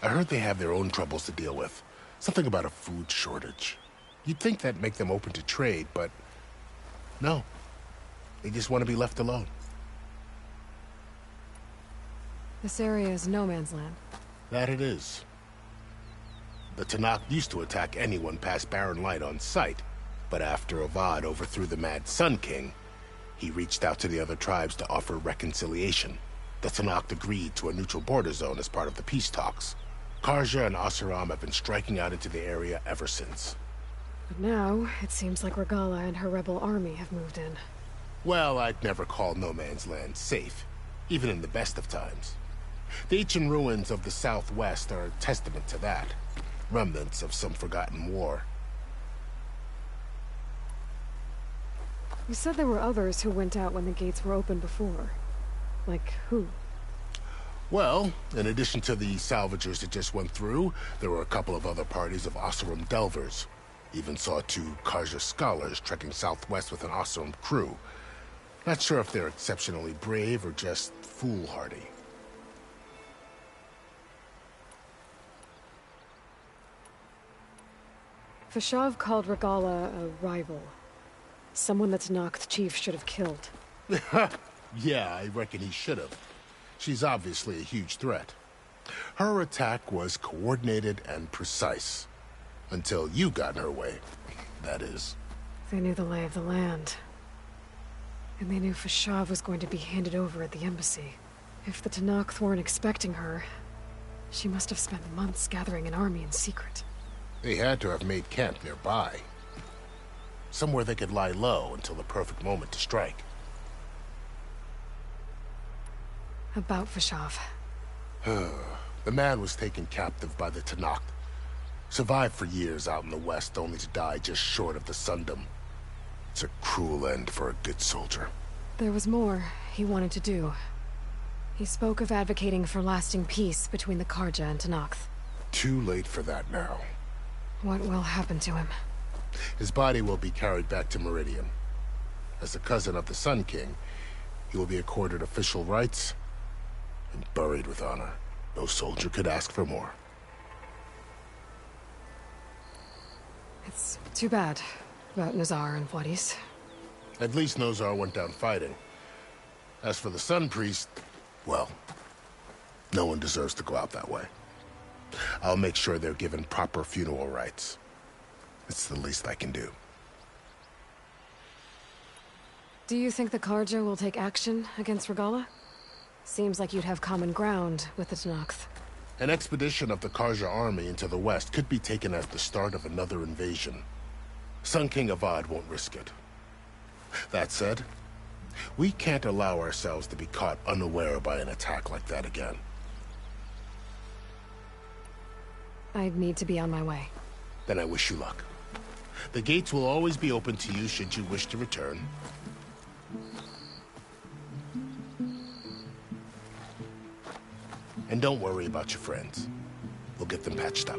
I heard they have their own troubles to deal with. Something about a food shortage. You'd think that'd make them open to trade, but no. They just want to be left alone. This area is no man's land. That it is. The Tenakth used to attack anyone past Barren Light on sight, but after Avad overthrew the Mad Sun King, he reached out to the other tribes to offer reconciliation. The Tenakth agreed to a neutral border zone as part of the peace talks. Karja and Oseram have been striking out into the area ever since. But now, it seems like Regala and her rebel army have moved in. Well, I'd never call No Man's Land safe, even in the best of times. The ancient ruins of the Southwest are a testament to that. Remnants of some forgotten war. You said there were others who went out when the gates were open before. Like who? Well, in addition to the salvagers that just went through, there were a couple of other parties of Oseram delvers. Even saw 2 Karja scholars trekking southwest with an Oseram crew. Not sure if they're exceptionally brave or just foolhardy. Fashav called Regala a rival. Someone that Tenakth chief should have killed. Yeah, I reckon he should have. She's obviously a huge threat. Her attack was coordinated and precise. Until you got in her way, that is. They knew the lay of the land. And they knew Fashav was going to be handed over at the embassy. If the Tenakth weren't expecting her, she must have spent months gathering an army in secret. They had to have made camp nearby. Somewhere they could lie low until the perfect moment to strike. About Fashav. The man was taken captive by the Tenakth. Survived for years out in the west, only to die just short of the Sundom. It's a cruel end for a good soldier. There was more he wanted to do. He spoke of advocating for lasting peace between the Karja and Tenakth. Too late for that now. What will happen to him? His body will be carried back to Meridian. As a cousin of the Sun King, he will be accorded official rights and buried with honor. No soldier could ask for more. It's too bad about Nazar and Vladis. At least Nozar went down fighting. As for the Sun Priest, well, no one deserves to go out that way. I'll make sure they're given proper funeral rites. It's the least I can do. Do you think the Karja will take action against Regala? Seems like you'd have common ground with the Tenakth. An expedition of the Karja army into the west could be taken as the start of another invasion. Sun King Avad won't risk it. That said, we can't allow ourselves to be caught unaware by an attack like that again. I'd need to be on my way. Then I wish you luck. The gates will always be open to you should you wish to return. And don't worry about your friends. We'll get them patched up.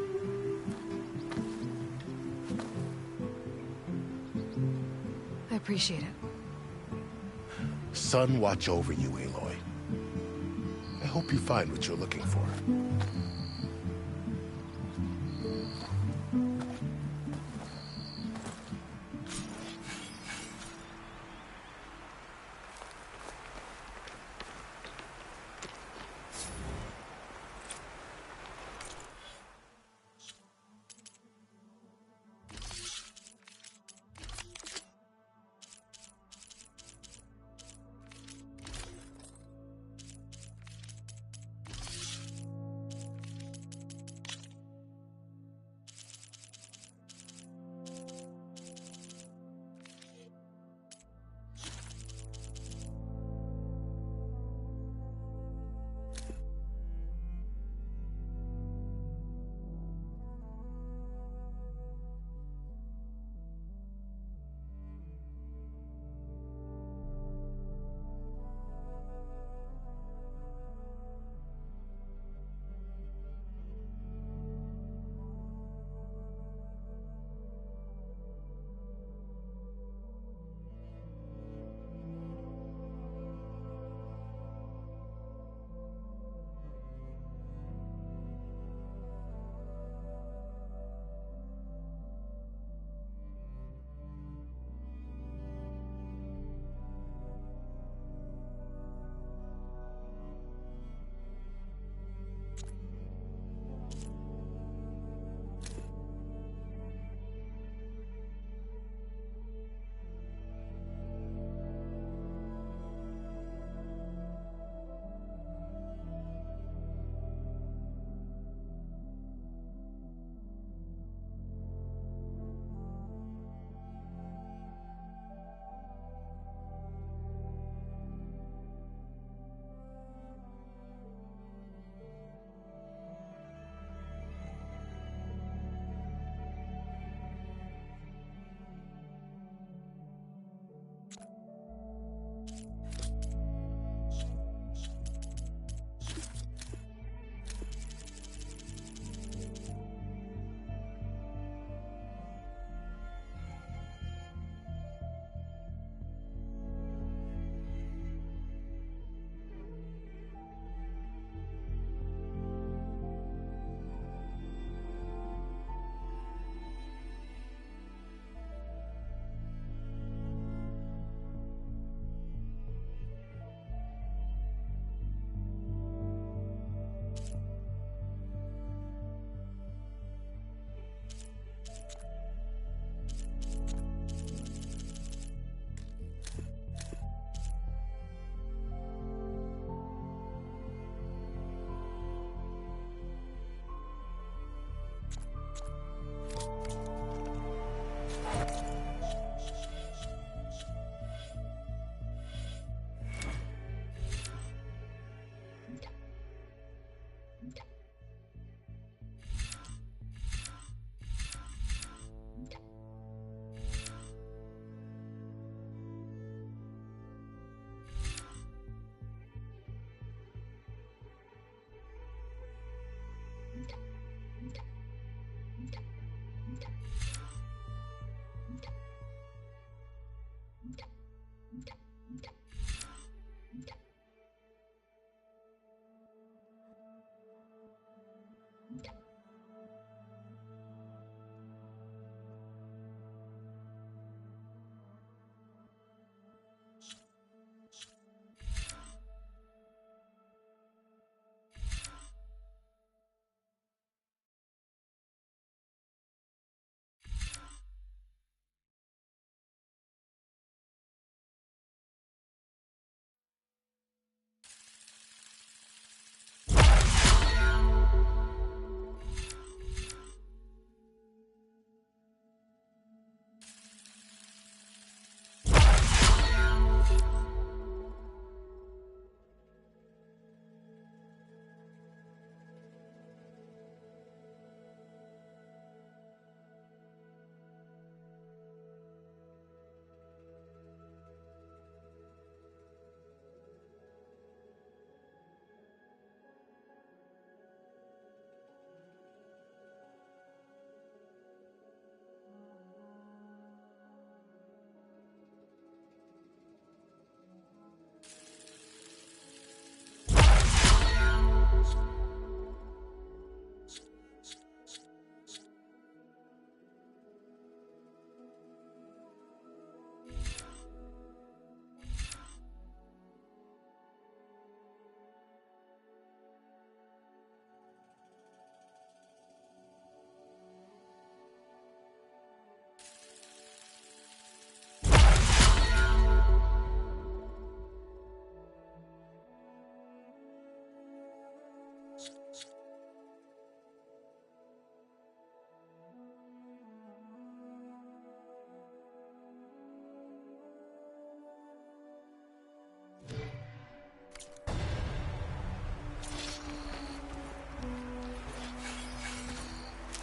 I appreciate it. Sun watch over you, Aloy. I hope you find what you're looking for.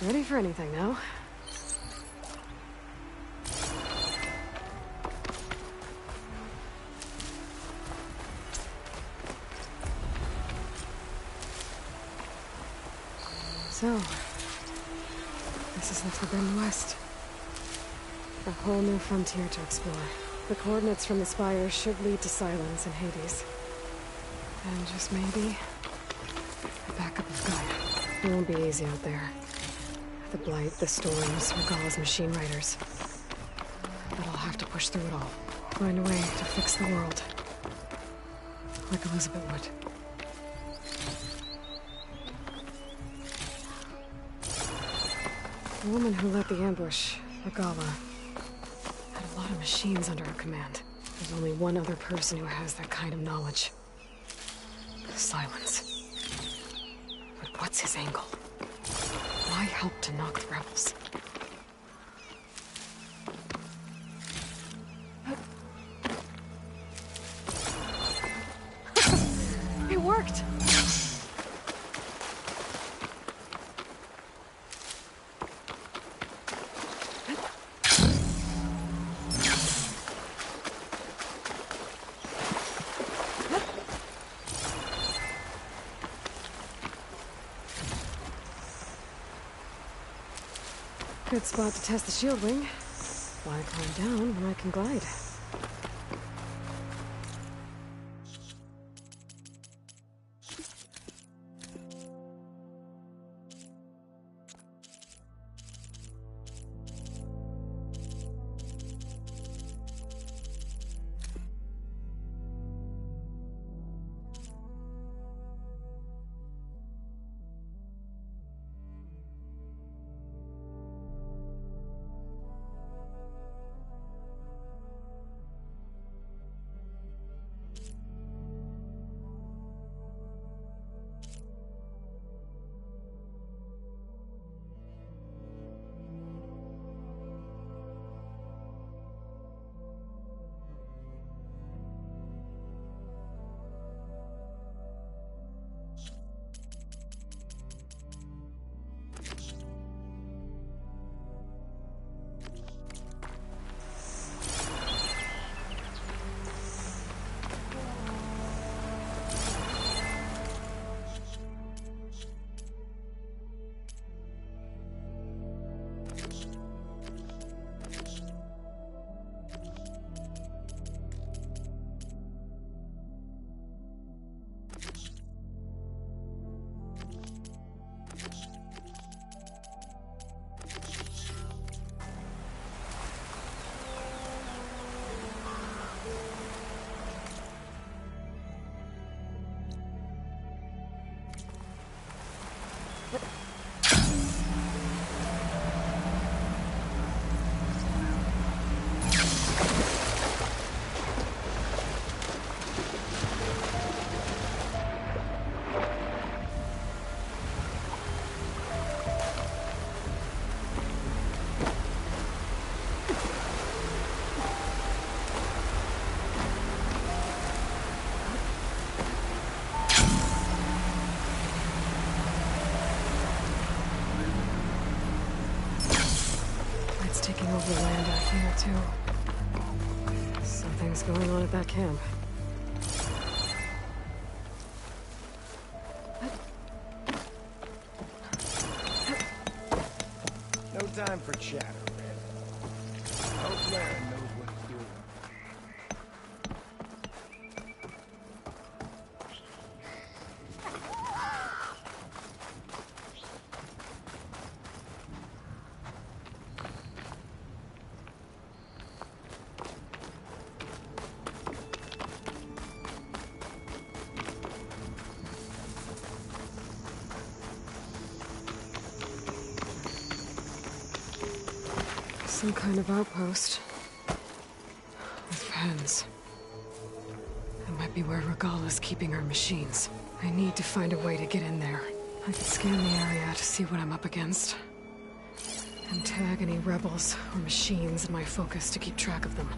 Ready for anything now. So, this is the Forbidden West. A whole new frontier to explore. The coordinates from the spires should lead to Silence and Hades. And just maybe, a backup of Gaia. It won't be easy out there. The Blight, the Storms, Regalla's machine riders. But I'll have to push through it all. Find a way to fix the world. Like Elizabeth would. The woman who led the ambush, Regalla, had a lot of machines under her command. There's only one other person who has that kind of knowledge. Silence. But what's his angle? Why help to knock the rebels? It worked! Good spot to test the shield wing. Why climb down when I can glide? Taking over land out here, too. Something's going on at that camp. No time for chatter, Red. I hope Laren knows what he's doing. Some kind of outpost. With pens. That might be where Regalla's keeping her machines. I need to find a way to get in there. I can scan the area to see what I'm up against. And tag any rebels or machines in my focus to keep track of them.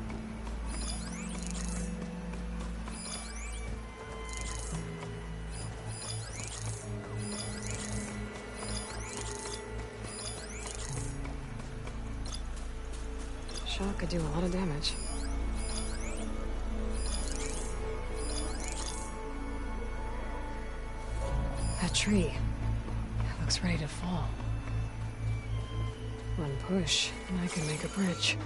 shock could do a lot of damage. That tree. It looks ready to fall. One push, and I can make a bridge.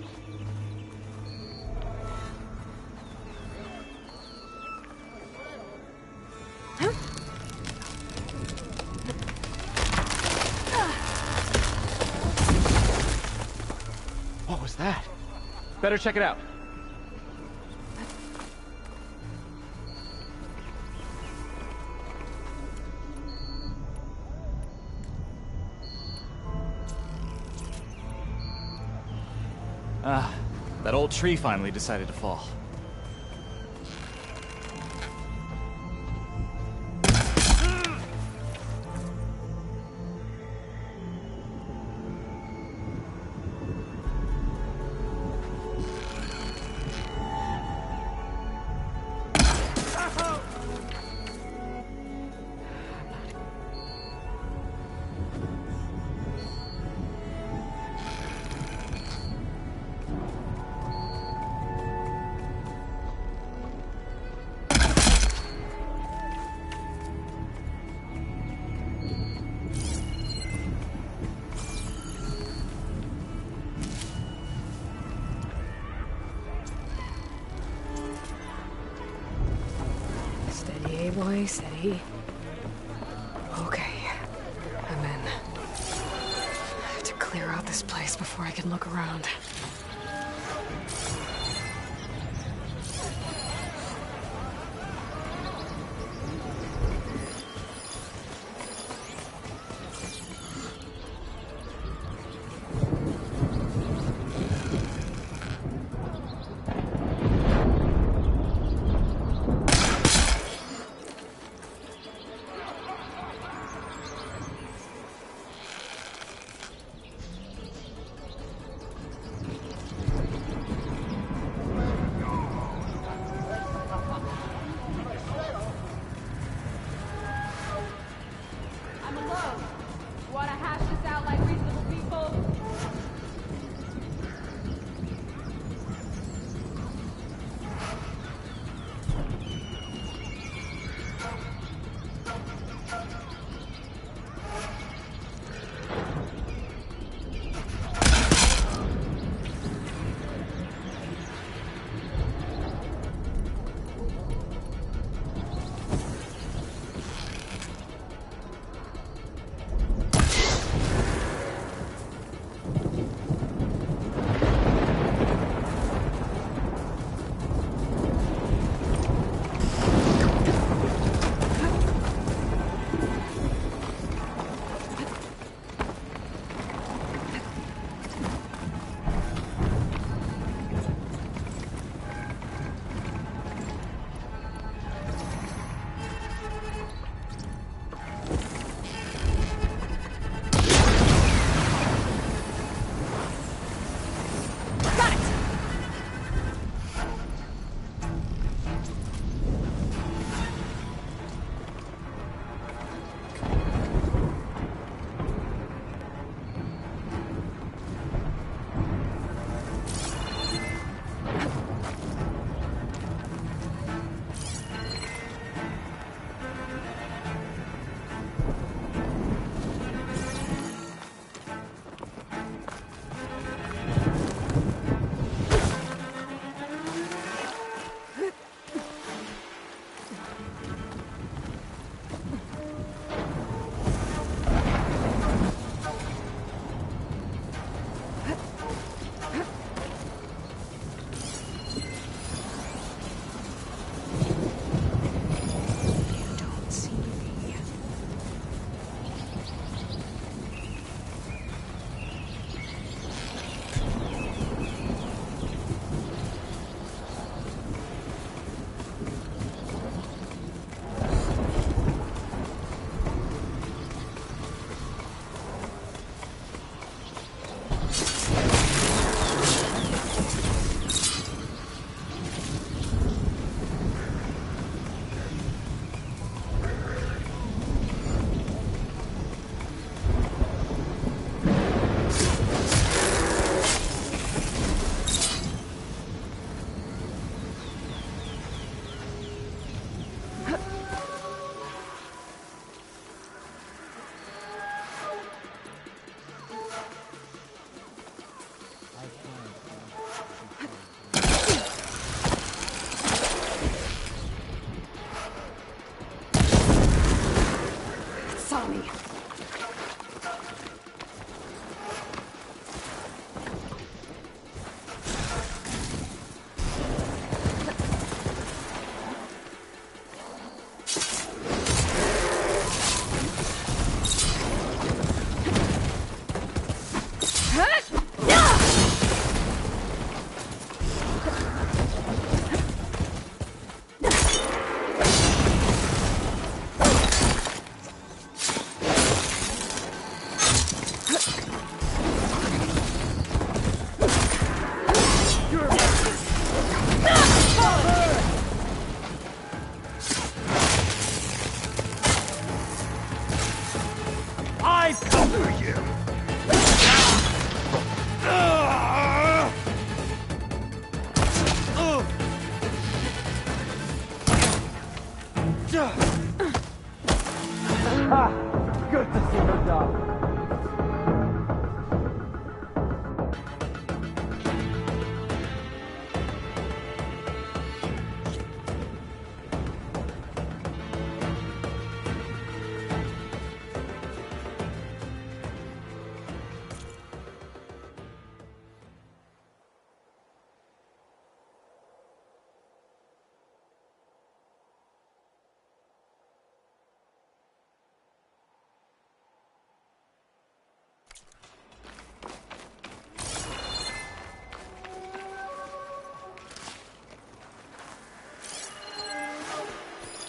What was that? Better check it out. Ah, that old tree finally decided to fall. Steady, boy, steady. Okay, I'm in. I have to clear out this place before I can look around.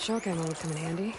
Shock ammo would come in handy.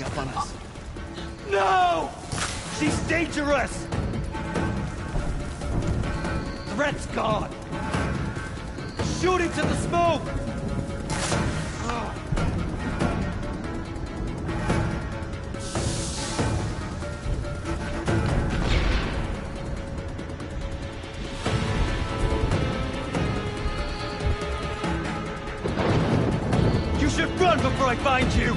Up on us. No! She's dangerous! Threat's gone! Shoot into the smoke! You should run before I find you!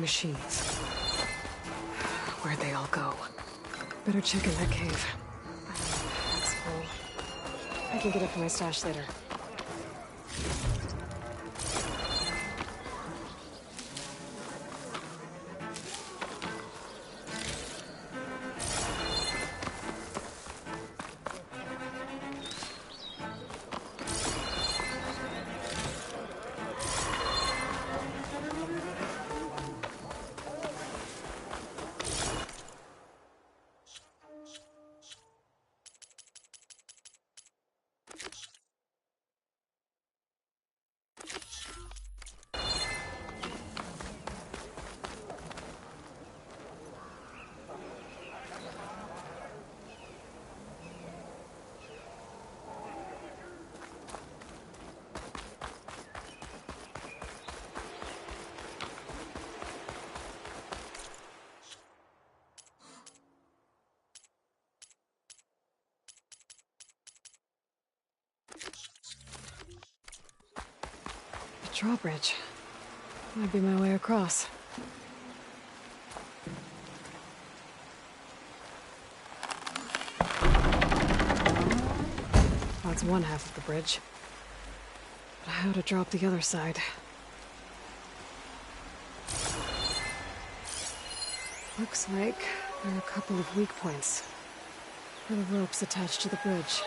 machines. Where'd they all go? Better check in that cave. That's full. I can get it from my stash later. Drawbridge. Might be my way across. That's one half of the bridge. But how to drop the other side? Looks like there are a couple of weak points for the ropes attached to the bridge.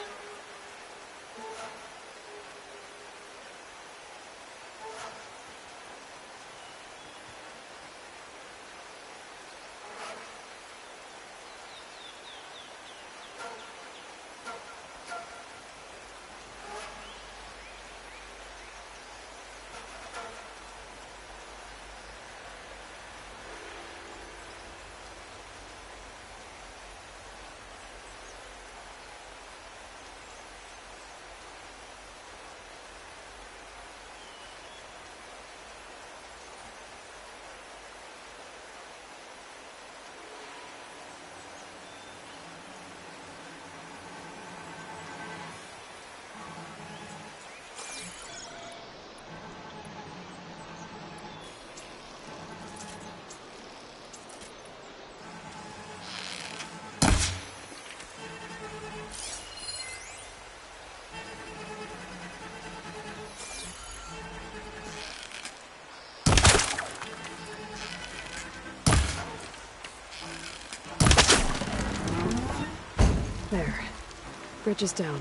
There. Bridge is down.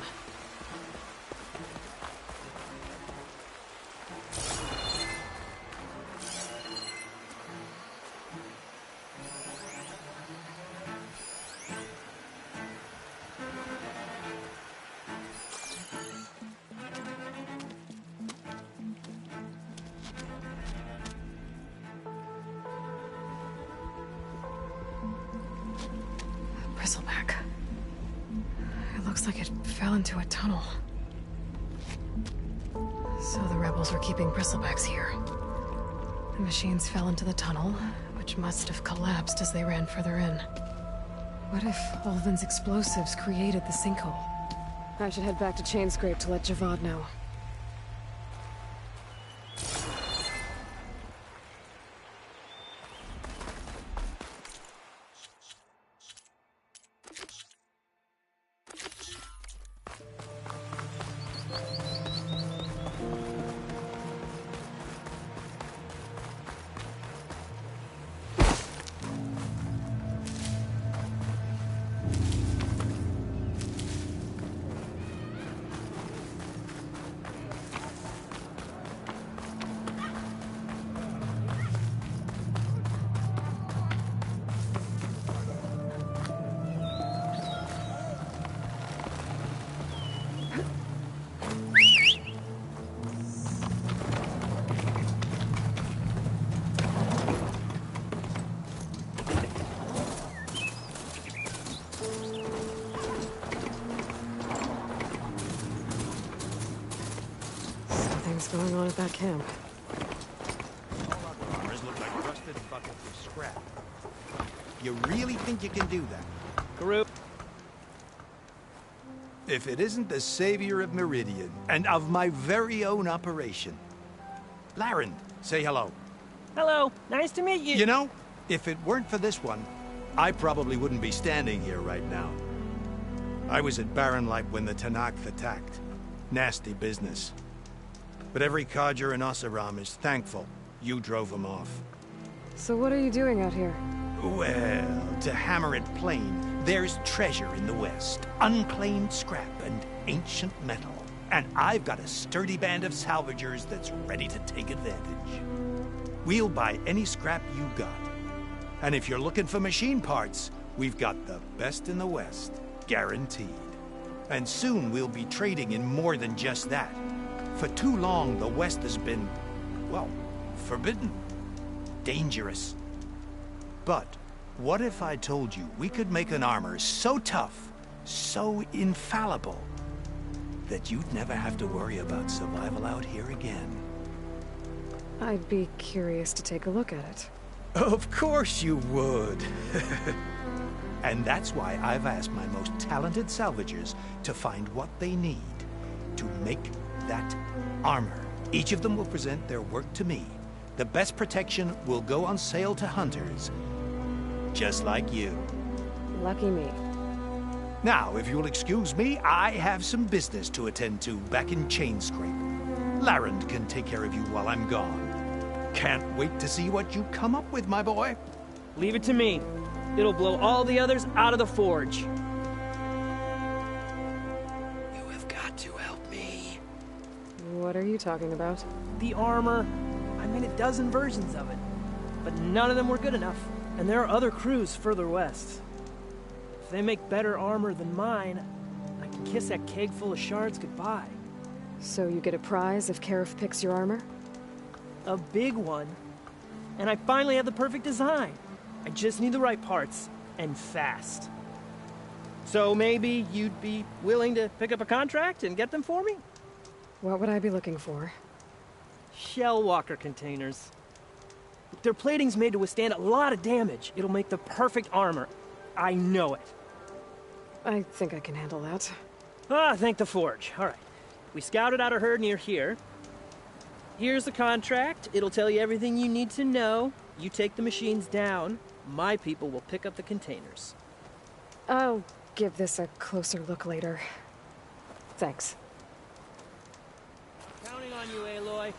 Bristleback. It looks like it fell into a tunnel. So the rebels were keeping bristlebacks here. The machines fell into the tunnel, which must have collapsed as they ran further in. What if Ulvin's explosives created the sinkhole? I should head back to Chainscrape to let Javad know. Something's going on at that camp. All our cars look like rusted buckets of scrap. You really think you can do that? Karuk. If it isn't the savior of Meridian, and of my very own operation. Laren, say hello. Hello, nice to meet you. You know, if it weren't for this one, I probably wouldn't be standing here right now. I was at Barren Light when the Tanakh attacked. Nasty business. But every codger in Oseram is thankful you drove them off. So what are you doing out here? Well, to hammer it plain, there's treasure in the West. Unclaimed scrap and ancient metal. And I've got a sturdy band of salvagers that's ready to take advantage. We'll buy any scrap you got. And if you're looking for machine parts, we've got the best in the West, guaranteed. And soon we'll be trading in more than just that. For too long, the West has been, well, forbidden. Dangerous. But what if I told you we could make an armor so tough, so infallible, that you'd never have to worry about survival out here again? I'd be curious to take a look at it. Of course you would. And that's why I've asked my most talented salvagers to find what they need to make that armor. Each of them will present their work to me. The best protection will go on sale to hunters, just like you. Lucky me. Now, if you'll excuse me, I have some business to attend to back in Chainscrape. Larend can take care of you while I'm gone. Can't wait to see what you come up with, my boy. Leave it to me. It'll blow all the others out of the forge. You have got to help me. What are you talking about? The armor. I made a dozen versions of it, but none of them were good enough. And there are other crews further west. If they make better armor than mine, I can kiss that keg full of shards goodbye. So you get a prize if Karif picks your armor? A big one. And I finally have the perfect design. I just need the right parts, and fast. So maybe you'd be willing to pick up a contract and get them for me? What would I be looking for? Shell walker containers. Their plating's made to withstand a lot of damage. It'll make the perfect armor. I know it. I think I can handle that. Ah, thank the forge. All right. We scouted out a herd near here. Here's the contract. It'll tell you everything you need to know. You take the machines down. My people will pick up the containers. I'll give this a closer look later. Thanks. Counting on you, Aloy.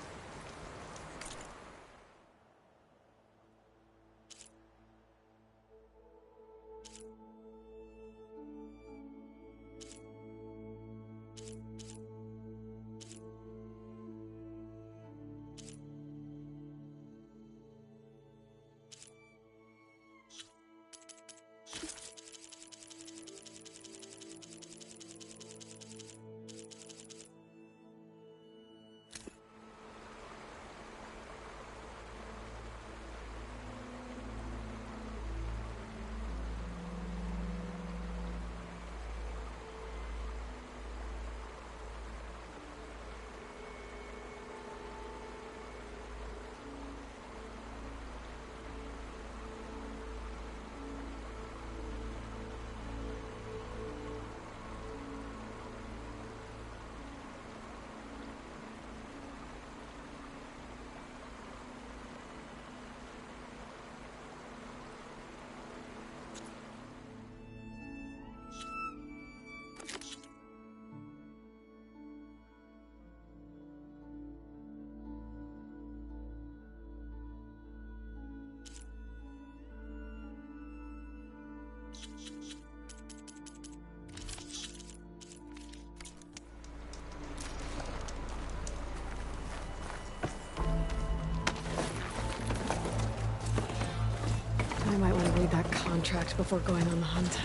I might want to read that contract before going on the hunt.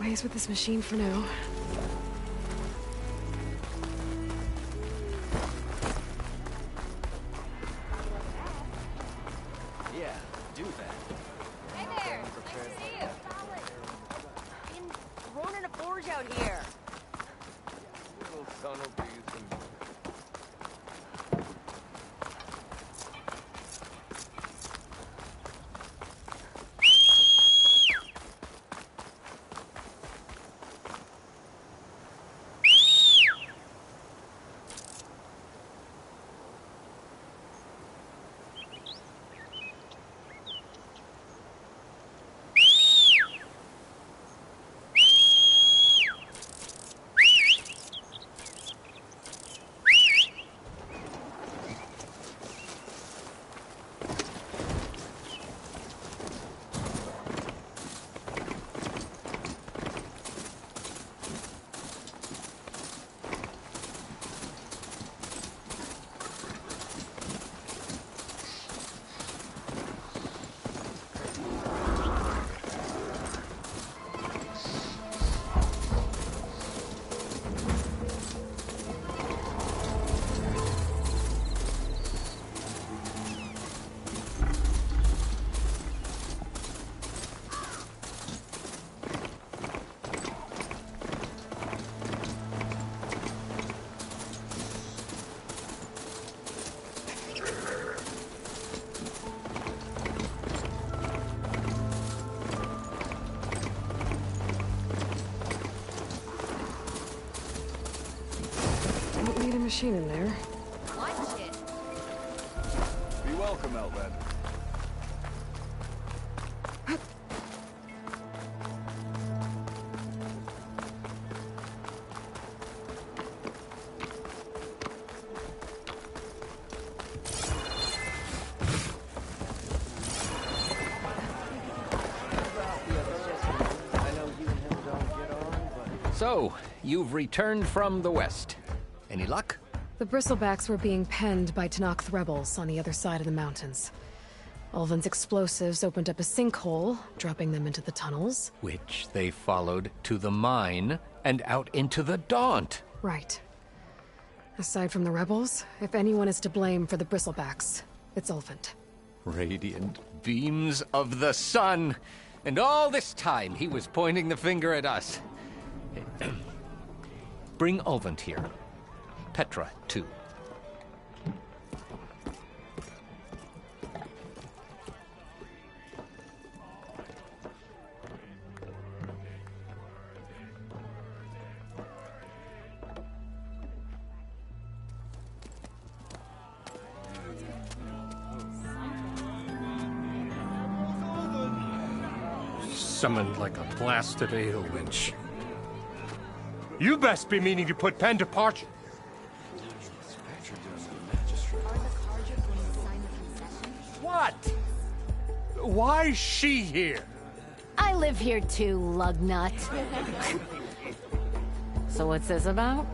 ways with this machine for now. Yeah, do that. Hey there! Nice to see you! Been running a forge out here. Little son will be some... Don't need a machine in there. Watch it. Be welcome, Outlander. So, you've returned from the west. Any luck? The bristlebacks were being penned by Tenakth rebels on the other side of the mountains. Ulvin's explosives opened up a sinkhole, dropping them into the tunnels. Which they followed to the mine and out into the Daunt. Right. Aside from the rebels, if anyone is to blame for the bristlebacks, it's Ulvin. Radiant beams of the sun. And all this time he was pointing the finger at us. Bring Ulvin here. Petra, too. Summoned like a blasted ale winch. You best be meaning to put pen to parchment. What? Why's she here? I live here too, lugnut. So what's this about?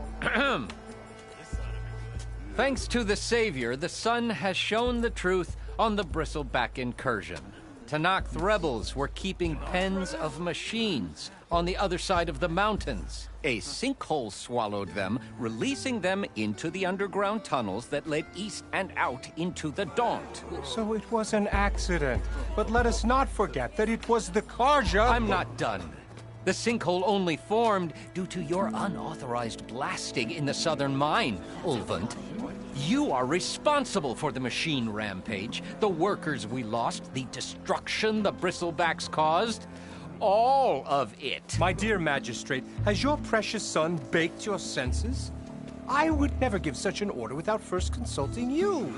Thanks to the Savior, the sun has shown the truth on the bristleback incursion. Tenakth rebels were keeping pens of machines on the other side of the mountains. A sinkhole swallowed them, releasing them into the underground tunnels that led east and out into the Daunt. So it was an accident. But let us not forget that it was the Karja... I'm not done. The sinkhole only formed due to your unauthorized blasting in the southern mine, Ulvin. You are responsible for the machine rampage, the workers we lost, the destruction the bristlebacks caused. All of it. My dear magistrate, has your precious son baked your senses? I would never give such an order without first consulting you.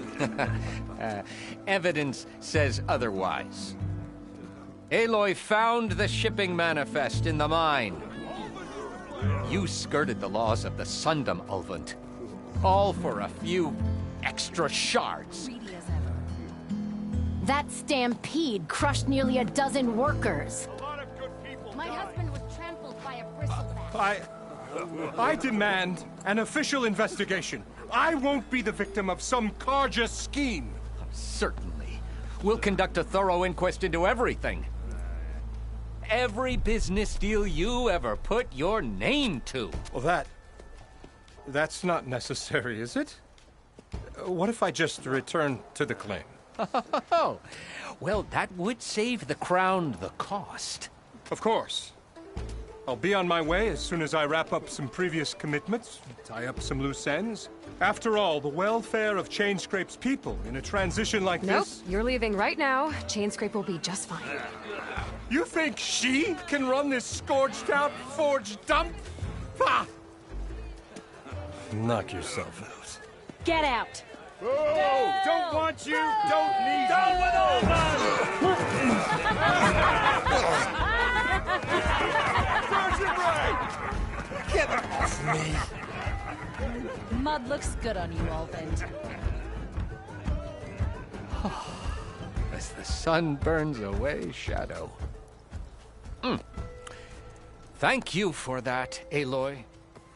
Evidence says otherwise. Aloy found the shipping manifest in the mine. You skirted the laws of the Sundom, Ulvin. All for a few extra shards. That stampede crushed nearly a dozen workers. My husband was trampled by a bristleback. I demand an official investigation. I won't be the victim of some Karja scheme. Certainly. We'll conduct a thorough inquest into everything. every business deal you ever put your name to. Well, that's not necessary, is it? What if I just return to the claim? Oh, well, that would save the crown the cost. Of course. I'll be on my way as soon as I wrap up some previous commitments, tie up some loose ends. After all, the welfare of Chainscrape's people in a transition like this... Nope, you're leaving right now. Chainscrape will be just fine. You think she can run this scorched-out forged dump? Ha! Knock yourself out. Get out! Oh, don't want you, don't need Down you. with all Sergeant Wright! Get off me! Mud looks good on you, Alvin. As the sun burns away shadow. Thank you for that, Aloy.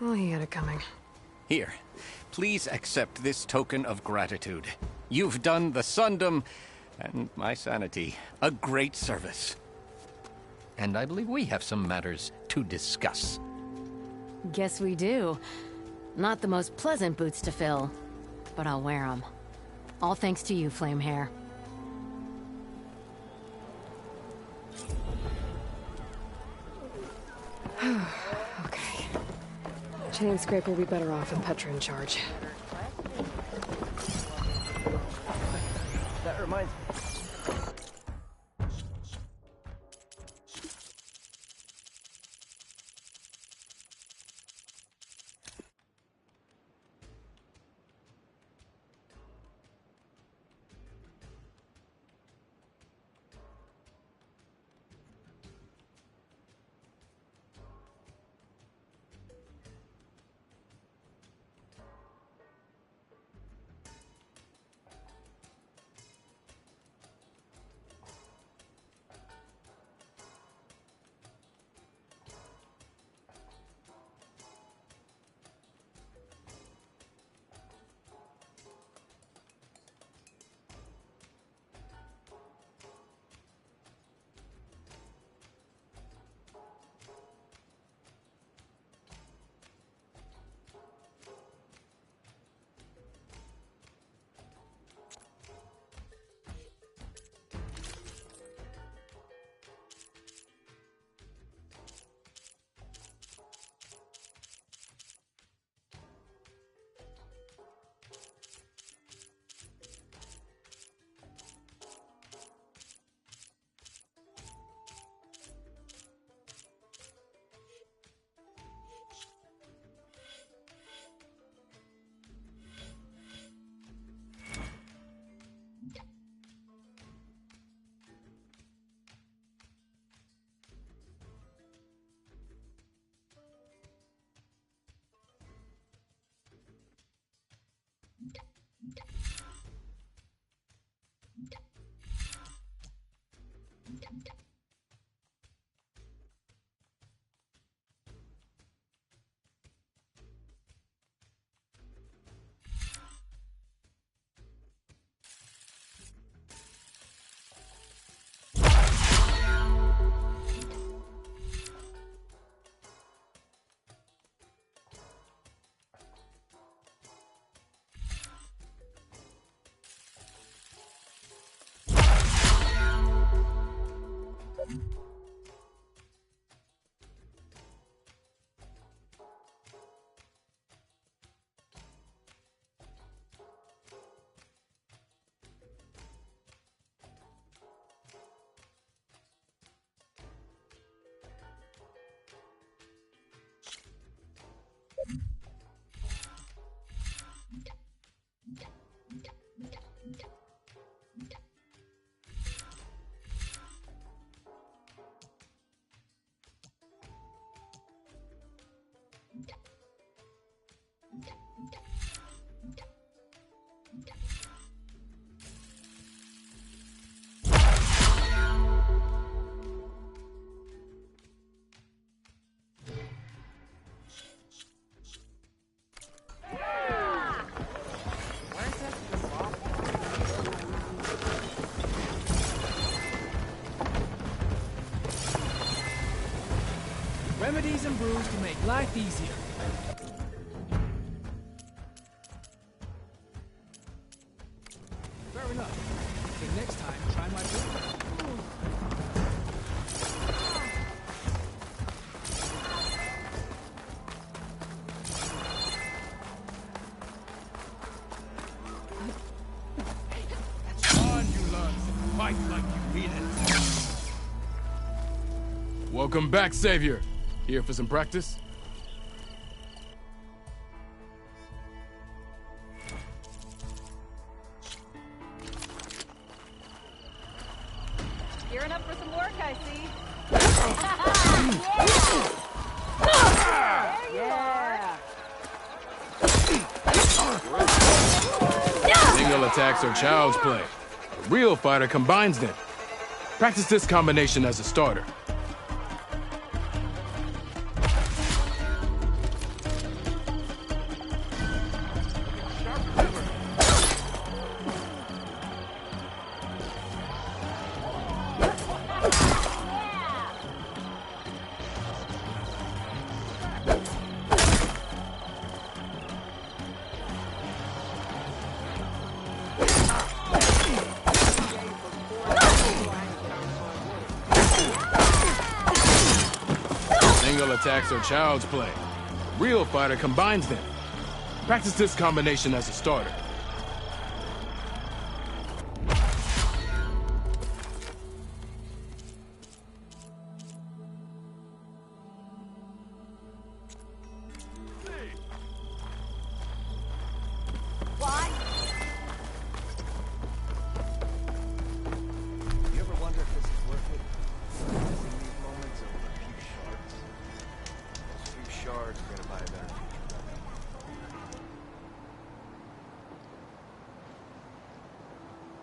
Well, he had it coming. Here, please accept this token of gratitude. You've done the Sundom and my sanity a great service. And I believe we have some matters to discuss. Guess we do. Not the most pleasant boots to fill, but I'll wear them. All thanks to you, Flamehair. Okay. Chainscrape will be better off with Petra in charge. That reminds me. Remedies and brews to make life easier. Fair enough. Okay, next time, try my brew. Welcome back, Savior. Here for some practice? Gearing up for some work, I see. Single attacks are child's play. A real fighter combines them. Practice this combination as a starter. Single attacks are child's play. A real fighter combines them. Practice this combination as a starter.